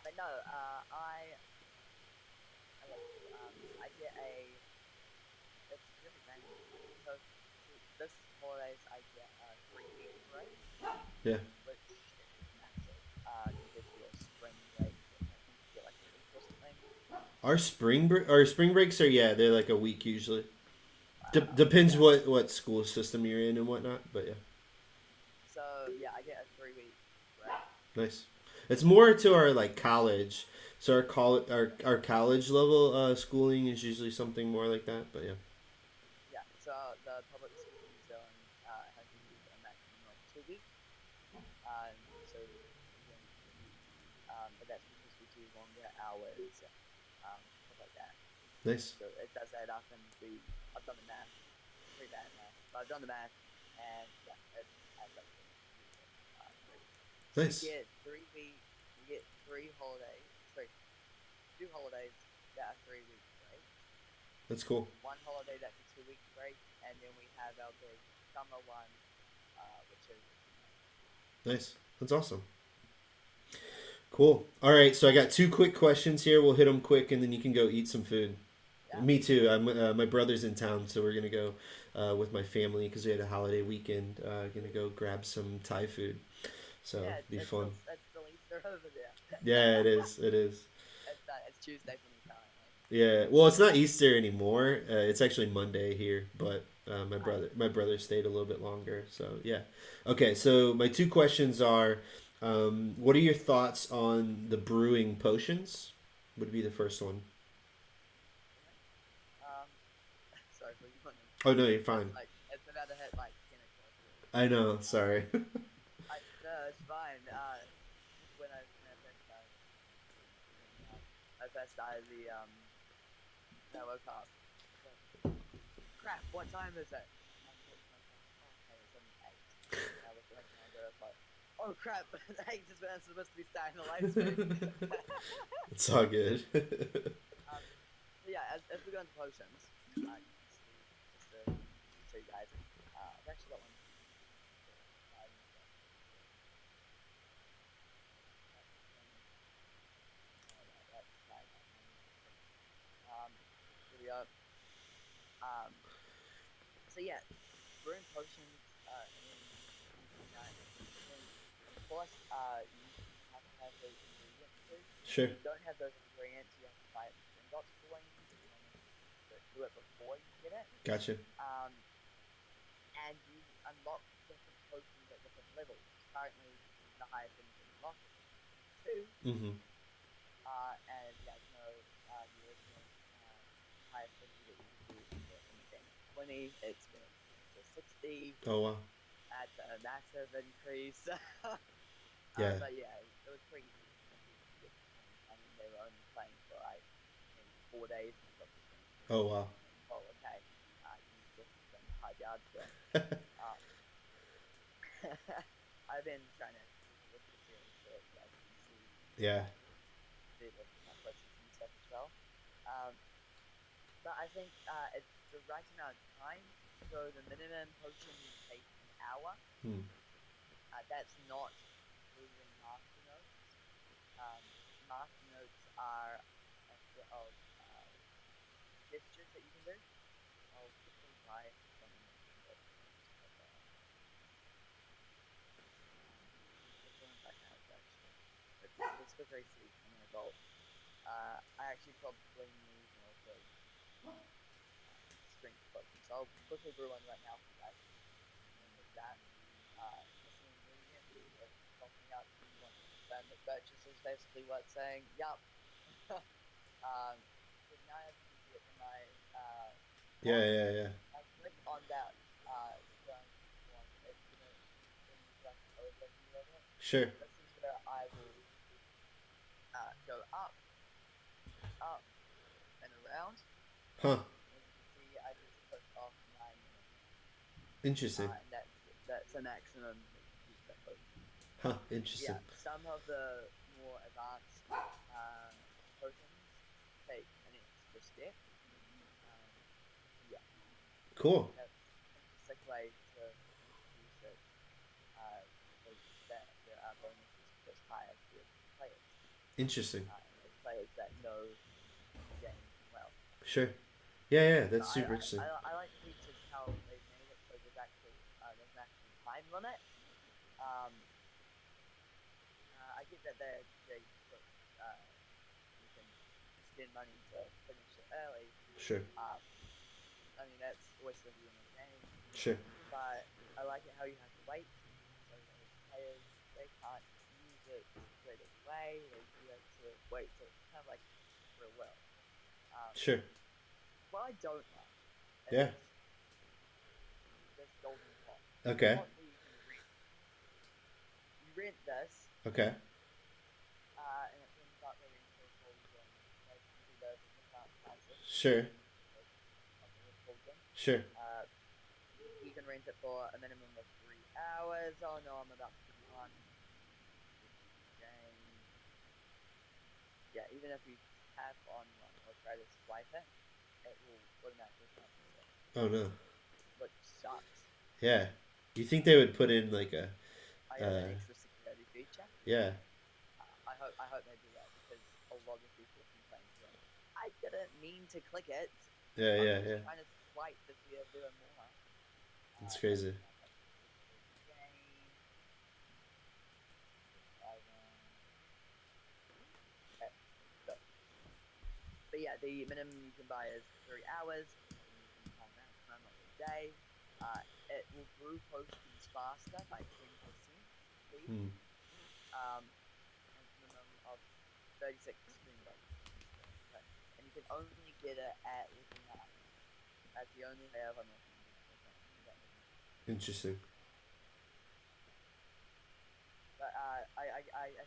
but no, I love school. I get a, it's really random. So this holidays I get a 3 week break, Yeah. which is massive compared to your spring break, which I think you get like a week or something. Our spring breaks are yeah, they're like a week usually. Depends Yeah. what school system you're in and whatnot, but yeah, So yeah, I get a 3 week break. nice. It's more to our like college. So our college level schooling is usually something more like that, but yeah. Yeah. So the public schools in New Zealand have to give a maximum of 2 weeks. So again, but that's because we do longer hours and stuff like that. Nice. So it does add up, and I've done the math, pretty bad at math, but I've done the math, and yeah, it adds up to a pretty good break. So you Nice. get 3 weeks, you get 3 holidays, sorry, 2 holidays that are 3 week breaks, That's cool. one holiday that's a 2 week break, and then we have our big summer one, which is in May. Nice. That's awesome. Cool. All right, so I got two quick questions here. We'll hit them quick, and then you can go eat some food. Yeah, Me too. My brother's in town, so we're gonna go with my family because we had a holiday weekend. Gonna go grab some Thai food, so yeah, be fun. it's still Easter over there. Yeah, it is. It is. It's Tuesday for me currently. Yeah. Well, it's not Easter anymore. It's actually Monday here, but Nice. my brother stayed a little bit longer. So yeah. Okay. So my two questions are, what are your thoughts on the brewing potions? Would be the first one. Um, sorry for yawning. Oh no, you're fine. It's about to hit like 10 o'clock here. I know. Uh, Sorry. no, it's fine. When I first started, I first started when I woke up. I was like, crap, what time is it? I looked and I was like, oh, okay, it's only 8. And I looked at my calendar, I was like, oh crap, 8 is when I'm supposed to be starting the live stream. It's all good. um, so yeah, as we go into potions, just to show you guys, I've actually got one here. That's that's fine. Here we go. Um, so yeah, brewing potions in nitrogen. Of course, you have to have those ingredients too. Sure. If you don't have those ingredients, you have to buy it from Gringotts Coins if you want to do it before you get it. Gotcha. Um, and you unlock different potions at different levels. Currently, the highest one you can unlock is two. Mm-hmm. And if you guys know, the original highest potion that you can do in the game is 20. It's been increased to 60. Oh wow. That's a massive increase. Yeah. But yeah, it was pretty easy for people to get to 20. I mean, they were only playing for like maybe 4 days and they got to 20. Oh wow. Oh, okay. You need to get some hard yards there. Um, I've been trying to keep a list of series so you guys can Yeah. see my potions and stuff as well. Um, but I think it's the right amount of time. So the minimum potion will take an hour. Hmm. That's not including master notes. Um, master notes are a set of gestures that you can do. I'll quickly buy some of which ones I have actually. Let's quickly see on my vault. I actually probably need more of those strength potions. So I'll quickly brew one right now for you guys. And then with that, missing ingredients, it's popping up. Do you want to confirm the purchase is basically what it's saying. Yup. So now I have to give it in my Yeah. box. Yeah. Yeah. I click on that stone one. It's gonna bring me to like an overview of it. Sure. This is where I will go up, up, and around. Huh. And as you can see, I just click off 9 minutes, Interesting. and that's the maximum that you can use that potion. Huh. Interesting. Yeah, some of the more advanced potions take an extra step. Um, yeah, Cool. that's a sick way to introduce it because there are bonuses for those higher tier players Interesting. and those players that know the game well. Sure. Yeah. Yeah. So That's super interesting. I like the features how they've made it so there's an actual time limit. Um, I get that they put you can spend money to finish it early. Sure. Um, I mean that's always going to be in the game, Sure. but I like it how you have to wait. So those players they can't use it straight away. You have to wait. So it's kind of like real world. Um, Sure. what I don't like Yeah. is this golden pot. There's a Okay. pot that you can rent. You rent this, Okay. and it brings up the rental cauldron. You guys can see the current prices. Sure. The cauldron. Sure. You can rent it for a minimum of 3 hours. Oh no, I'm about to run. Yeah, even if you tap on one or try to swipe it, it will automatically cancel it, Oh no. which sucks. Yeah. You think they would put in like a I have uh an extra security feature. yeah. I hope they do that because a lot of people complain to them. I didn't mean to click it. Yeah, I was yeah, just yeah. trying to swipe to see if there were more. It's But crazy. yeah, that's the game. I want. Okay, so, but yeah, the minimum you can buy is 3 hours. The maximum of the day. It will brew potions faster by 10% speed. Hmm. And it's a minimum of 36 screen breaks. Okay. And you can only get it at level 9. That's the only way of unlocking it at level 9. Interesting. But I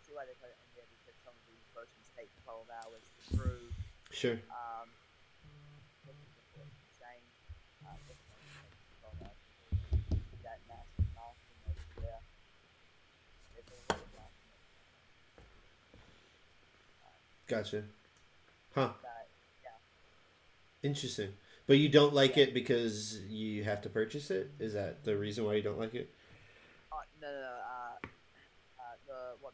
see why they put it in there because some of these potions take 12 hours to brew, Sure. um, which is of course insane. This one takes 12 hours to brew. You see that massive master notes there. There's a lot of master notes in this. Um, Gotcha. Huh. but yeah, Interesting. But you don't like yeah. it because you have to purchase it? Is that the reason why you don't like it? Oh no, no, no.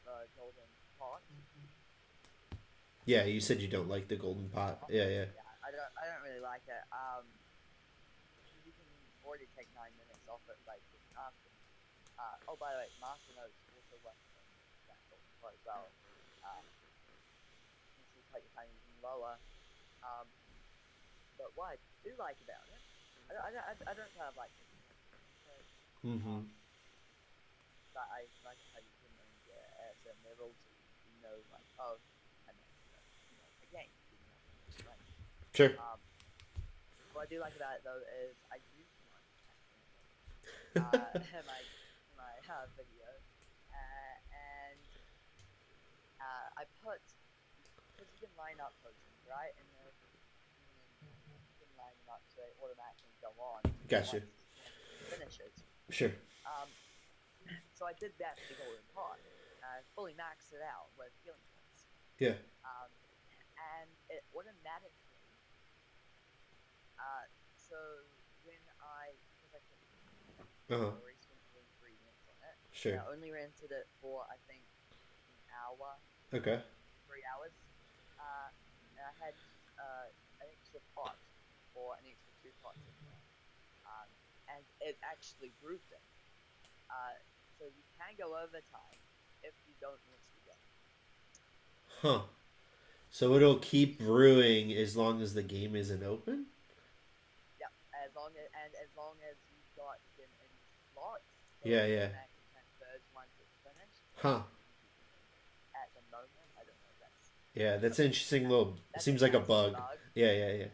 The golden pot. Yeah, you said you don't like the golden pot. Oh, Yeah, yeah. yeah, I don't really like it. Because you can already take 9 minutes off it by getting master. Oh, by the way, master notes also work in that golden pot as well. Uh, this will take your time even lower. Um, but what I do like about it, I don't kind of like the content of it. Mm-hmm. Um, but I like how you can only get it at a certain level, so you know, like, oh, I maxed it, a game, even though it's just right. Sure. Um, what I do like about it though is I used one accidentally in my video, and I put because you can line up potions right, and then you can line them up so they automatically go on Gotcha. once the game finishes. Sure. Um, so I did that for the golden pot. I fully maxed it out with healing points, Yeah. um, and it automatically. So when because I couldn't Uh huh. I already spent the ingredients on it, and Sure. I only rented it for I think an hour, Okay. 3 hours. Uh, and I had an extra pot or an extra 2 pots in there, um, and it actually brewed them. Uh, so you can go overtime if you don't miss the game. Huh. So it'll keep brewing as long as the game isn't open? Yep, as long as you've got them in slots, Yeah, it yeah. automatically transfers once it's finished, Huh. and you can keep using them. At the moment, I don't know if that's Yeah, that's an interesting that, little. It that's a seems like a massive bug. bug. Yeah, yeah, yeah.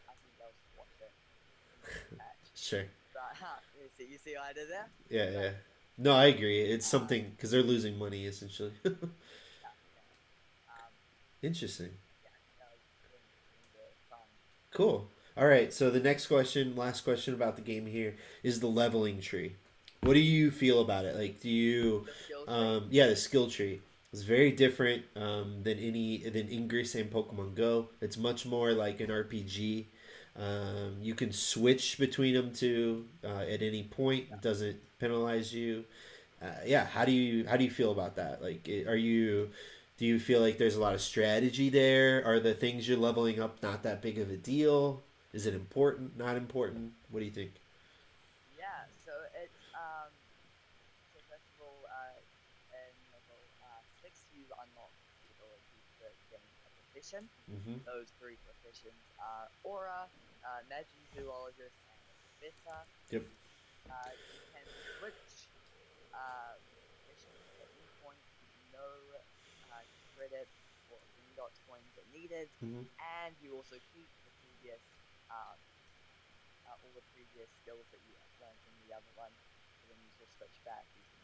I think they'll squash it in the next patch. Sure. But you see what I did there? Yeah, yeah. Right. No, I agree. It's Uh, something because they're losing money essentially. yeah, yeah. Um, Interesting. yeah, that was really interesting to find. Cool. All right. So the next question, last question about the game here is the leveling tree. What do you feel about it? Like, do you, The skill tree. yeah, the skill tree is very different than Ingress and Pokemon Go. It's much more like an RPG. You can switch between them two at any point. Yeah. It doesn't penalize you. Yeah, how do you feel about that? Like, are you do you feel like there's a lot of strategy there? Are the things you're leveling up not that big of a deal? Is it important? Not important? What do you think? Yeah. So first of all, in level 6, you unlock the ability to gain a profession. Mm-hmm. Those three professions are Aura, Magic Zoologist, and Professor. Yep. You can switch professions at any point with no credits or green dots coins are needed, Mm-hmm. and you also keep um, all the previous skills that you learned in the other one. So when you just switch back, you can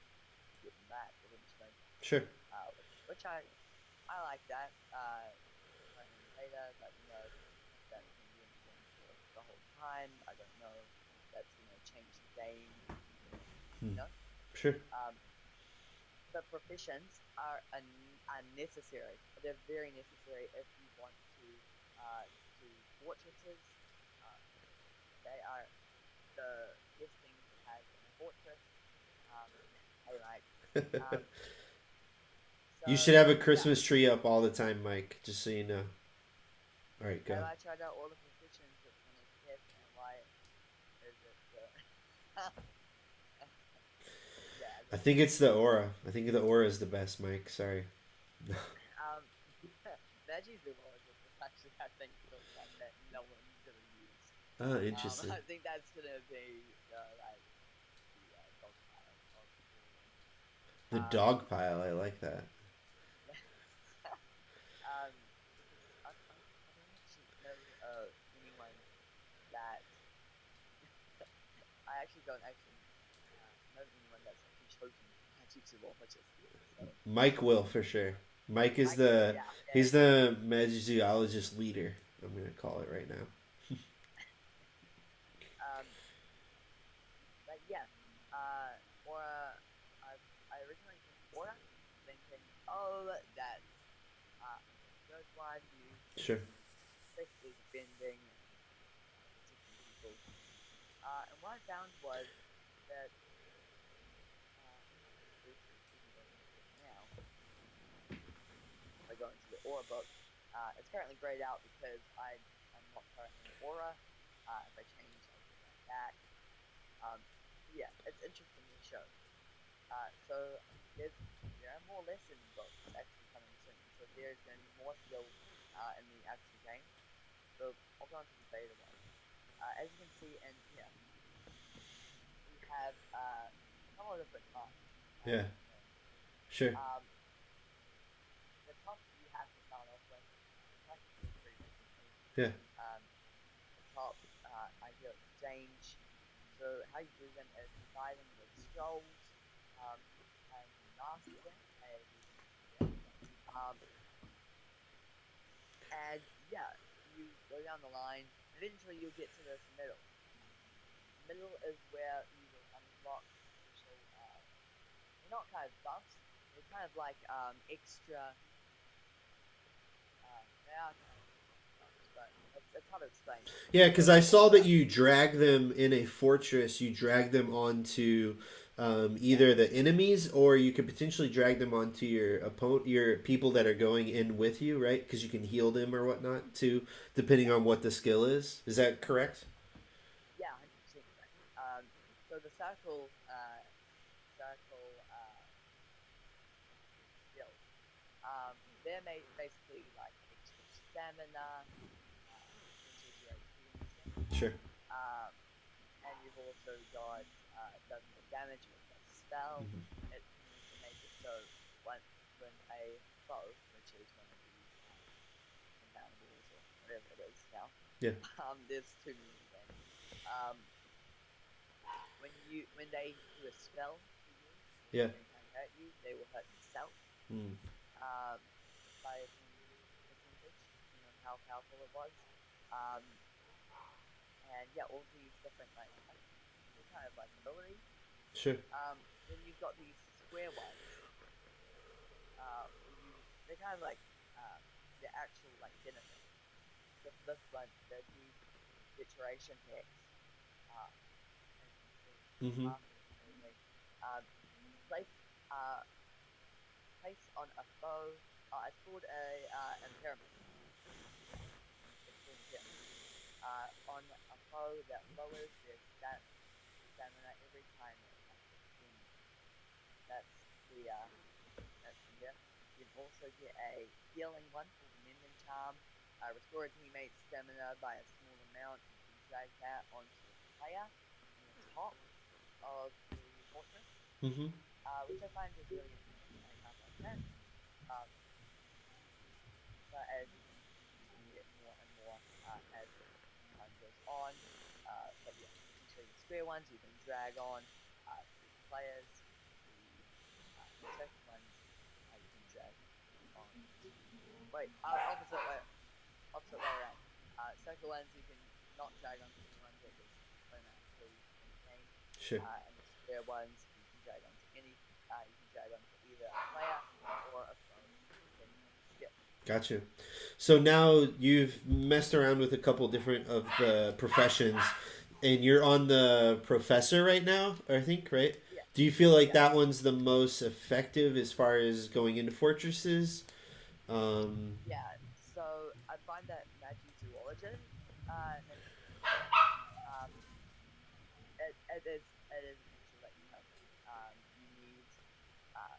get them back eventually. Sure. Which I like that. Currently in beta, but if that's going to be in the game for the whole time. I don't know if that's going to change the game. Hmm. You know, Sure. um, the professions are unnecessary. They're very necessary if you want to do fortresses. they are the best things to have in a fortress. I like. Um, so You should have a yeah, Christmas tree up all the time, Mike. Just so you know. All right, go. have I tried out all the positions? Which one is the best, and why is it the? Yeah, I I guess think it's the aura. I think the aura is the best, Mike. Sorry. um, Veggies Awards is actually I think the one that no one's gonna use. Oh, interesting. I think that's gonna be the dog pile of all of them. The Um, dog pile. I like that. yeah. Because I don't actually know anyone that I actually don't actually know anyone that's actually chosen Magic Zoologist yet. So Mike will for sure. Mike is Mike will, the yeah, he's yeah. the Magizoologist leader. I'm gonna call it right now. But yeah, Aura. I originally picked Aura, thinking, oh, that's a good one. You can Sure. basically defending and protecting people. And what I found was that even going into it now, if I go into the Aura book, it's currently grayed out because I'm not currently an Aura. If I change, I'll get that back. Um, yeah, it's interesting to show. So there's there are more lesson books actually coming soon. So there's going to be more skills in the actual game. So I'll go into the beta ones. As you can see in here, we have a couple of different types Yeah. in here. Sure. Um, the top you have to start off with, like I said previously, Yeah. um, the top idea exchange. So how you do them is you buy them with scrolls, and you master them, as you can see here. Um, and yeah, you go down the line. Eventually, you'll get to this middle. Middle is where you will unlock special. They're not kind of buffs. They're kind of like extra. They are kind of buffs, but it's hard to explain. Yeah, So because I saw that aura, you drag them in a fortress. You drag them onto yeah, either the enemies, or you could potentially drag them onto your opponent, your people that are going in with you, right? Because you can heal them or whatnot too, depending yeah, on what the skill is. Is that correct? yeah, 100% correct. So the circle skills. They're basically like extra stamina, increases your HP and stamina. Sure. Um, and you've also got does more damage with the spell. It can also make it so when a foe, which is one of these compoundables or whatever it is now, Yeah. there's too many in the game. Um, when they do a spell to you Yeah. or they try and hurt you, they will hurt themselves Mm. um, by a certain percentage, depending on how powerful it was. Um, and yeah, all these different like I they're kind of like abilities. Sure. Then you've got these square ones where you they're kind of like um, the actual like benefits. So for this one, the deterioration hex, uh, as you can see, Mm-hmm. clearly, um, place uh, place on a foe. It's called a impairment. It's called impairment. On a foe that lowers their stamina every time it attacks its enemy. That's the that's in here. You can also get a healing one called the Mending Charm. Restore a teammate's stamina by a small amount. You can drag that onto a player in the top of the fortress, Mm-hmm. which I find is really interesting. I kind of like that. Um, but as you can get more and more as time goes on. But yeah, essentially the square ones you can drag on to players. The circle ones you can drag on to. Wait, opposite way around. Circle ones you can not drag onto anyone because they're automatically in the game. Sure. And the square ones you can drag onto any. You can drag onto either a player or a foe, depending on the skill. Gotcha. So now you've messed around with a couple different of the professions. And you're on the professor right now, I think, right? Yeah, Do you feel like yeah, that one's the most effective as far as going into fortresses? yeah. So I find that magizoology, um, it is essential that you have. You need uh,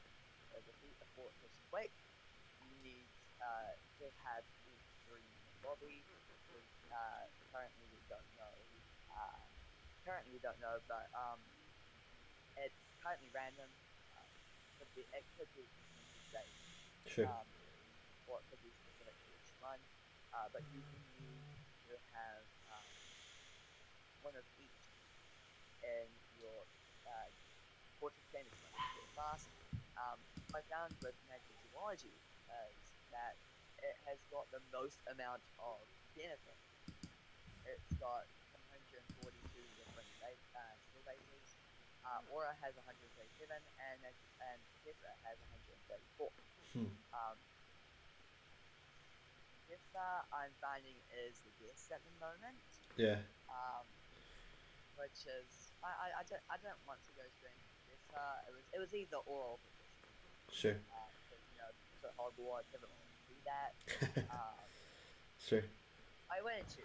to defeat the fortress quick. You need to have Registry in your lobby because currently we don't know. Uh, currently we don't know, but it's currently random. Um, it could be extended dates, Sure. um, or it could be specific to each run. But you need to have one of each in your uh, Fortress game is going pretty fast. I found with Magizoology is that it has got the most amount of benefits. It's got 142 different skill bases. Aura has 137, and Professor has 134. Hmm. Um, Professor, I'm finding is the best at the moment, Yeah. um, which is I don't want to go straight into Professor. It was either or Professor. Sure. Because so Hogwarts, everyone wants to be that. Um, Sure. I went to,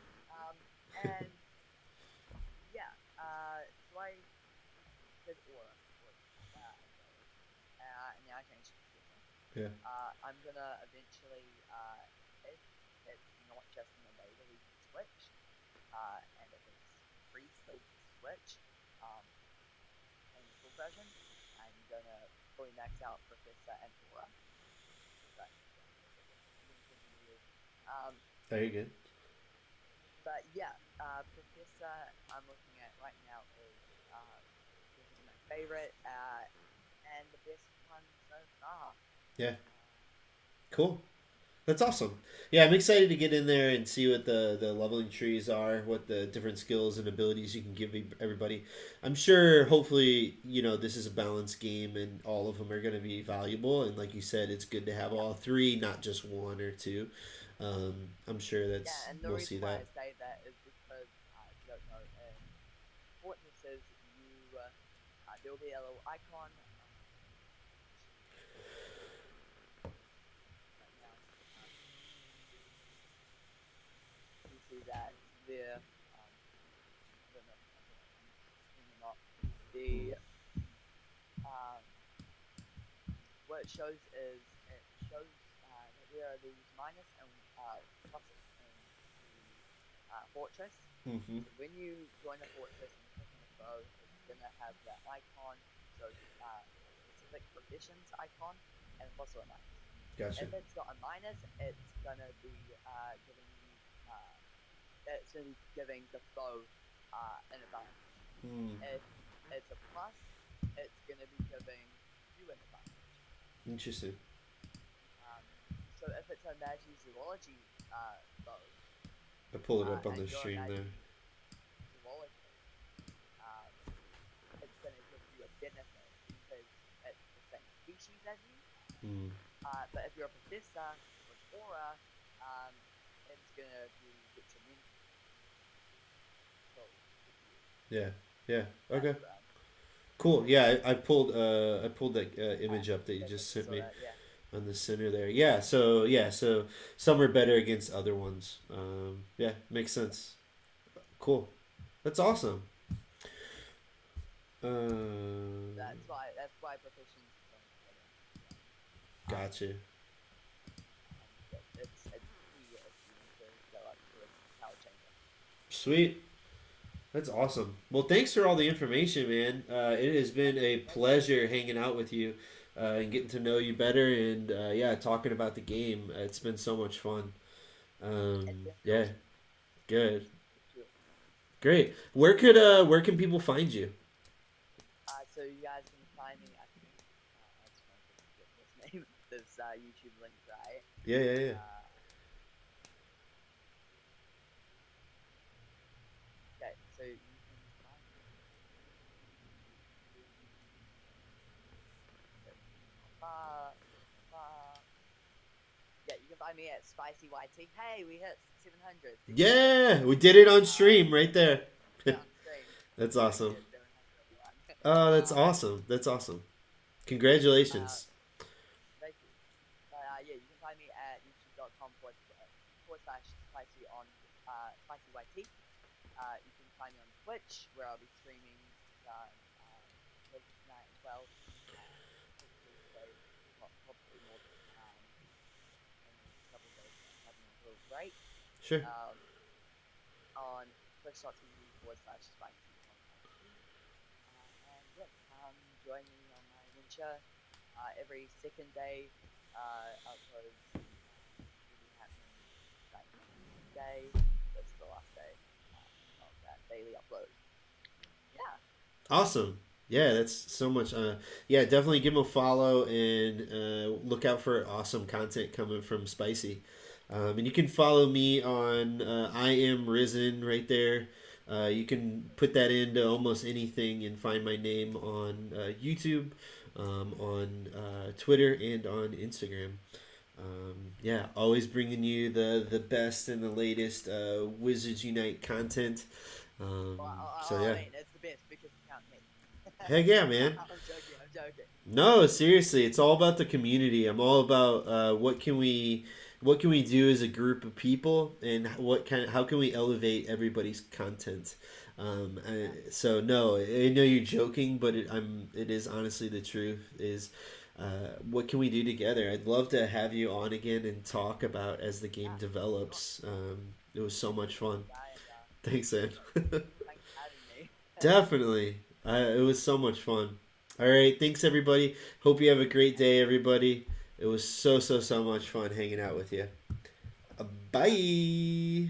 and yeah, so I did Aura for a go, and now I changed to Professor. Yeah. I'm gonna eventually, if it's not just in the beta, we can switch, and if it's free still to switch, um, in the full version, I'm gonna fully max out Professor and Aura. But yeah, I'm getting talking to you. Um, Very good. but yeah, Professor I'm looking at right now is definitely my favorite and the best one so far. Yeah. Uh, Cool. That's awesome. Yeah, I'm excited to get in there and see what the leveling trees are, what the different skills and abilities you can give everybody. I'm sure, hopefully, this is a balanced game and all of them are going to be valuable. And like you said, it's good to have yeah, all three, not just one or two. I'm sure yeah, that's and the we'll see reason why that. I say that is because if you don't know, in fortresses there will be a little icon. Actually, right now, um, you see that there. Um, I don't know if I'm screen or not. Hmm. The um, what it shows is it shows that there are these minus and pluses in the fortress. Mm-hmm. So when you join a fortress and you click on the bow, it's gonna have that icon. So a specific proficiency icon and a plus or a minus. Gotcha. If it's got a minus, uh, it's gonna be giving the foe an advantage. Hmm. If it's a plus, it's gonna be giving you an advantage. Interesting. Um, so if it's a Magizoology bow, I pull it up on and the you're a stream there. Magizoologist, um, it's going to give you a benefit because it's the same species as you. Hmm. But if you're a professor with aura, um, it's going to be detrimental to you. Yeah. Yeah. Okay. That's Cool. Yeah, I pulled that image up that you I think just you sent saw me that. Yeah, on the center there. So some are better against other ones. Yeah, makes yeah. sense. Cool. That's awesome. Uh, That's why professions is so important as well. Um, gotcha. it's key if you want to go up to a power chamber. Sweet. That's awesome. Well, thanks for all the information, man. It has been a Thank you. pleasure hanging out with you and getting to know you better and yeah, talking about the game. It's been so much fun. It's been Yeah, awesome. good. Sure. Great. Where can people find you? So you guys can find me. I think I just want to get this name, this YouTube link right. Yeah, yeah, yeah. Uh, okay, so you can find me. Yeah, you can find me at Spicy YT. Hey, we hit 700. Yeah, we did it on Uh, stream right there. yeah, on stream. That's Very awesome. good. Very happy everyone. Oh, that's um, awesome. That's awesome. uh, Congratulations. Thank you. But yeah, you can find me at youtube.com forward slash spicy on spicy YT. You can find me on Twitch where I'll be streaming um, later tonight as well. Hopefully today, probably more in the next couple of days when I'm having a little break. Sure. Um, on twitch.tv forward slash spicy on YT. And yeah, come join me on my adventure. Every second day, uploads will be happening starting on Tuesday. That's the last day of that daily upload. Yeah, Awesome. Yeah, that's so much. Yeah, definitely give them a follow and look out for awesome content coming from Spicy. And you can follow me on I Am Risen right there. You can put that into almost anything and find my name on YouTube, on Twitter, and on Instagram. Yeah, always bringing you the best and the latest Wizards Unite content. well, So I yeah, mean, it's the best because you count me. heck yeah, man. I'm joking. I'm joking. No, seriously, it's all about the community. I'm all about what can we do as a group of people, and how can we elevate everybody's content. Yeah, So no, I know you're joking, but it is honestly the truth. Is what can we do together? I'd love to have you on again and talk about as the game yeah, sure. develops. It was so much fun. Yeah, and Thanks, man. thanks for having me. Definitely. It was so much fun. All right. Thanks, everybody. Hope you have a great Thank day, you. everybody. It was so much fun hanging out with you. Yeah. Bye.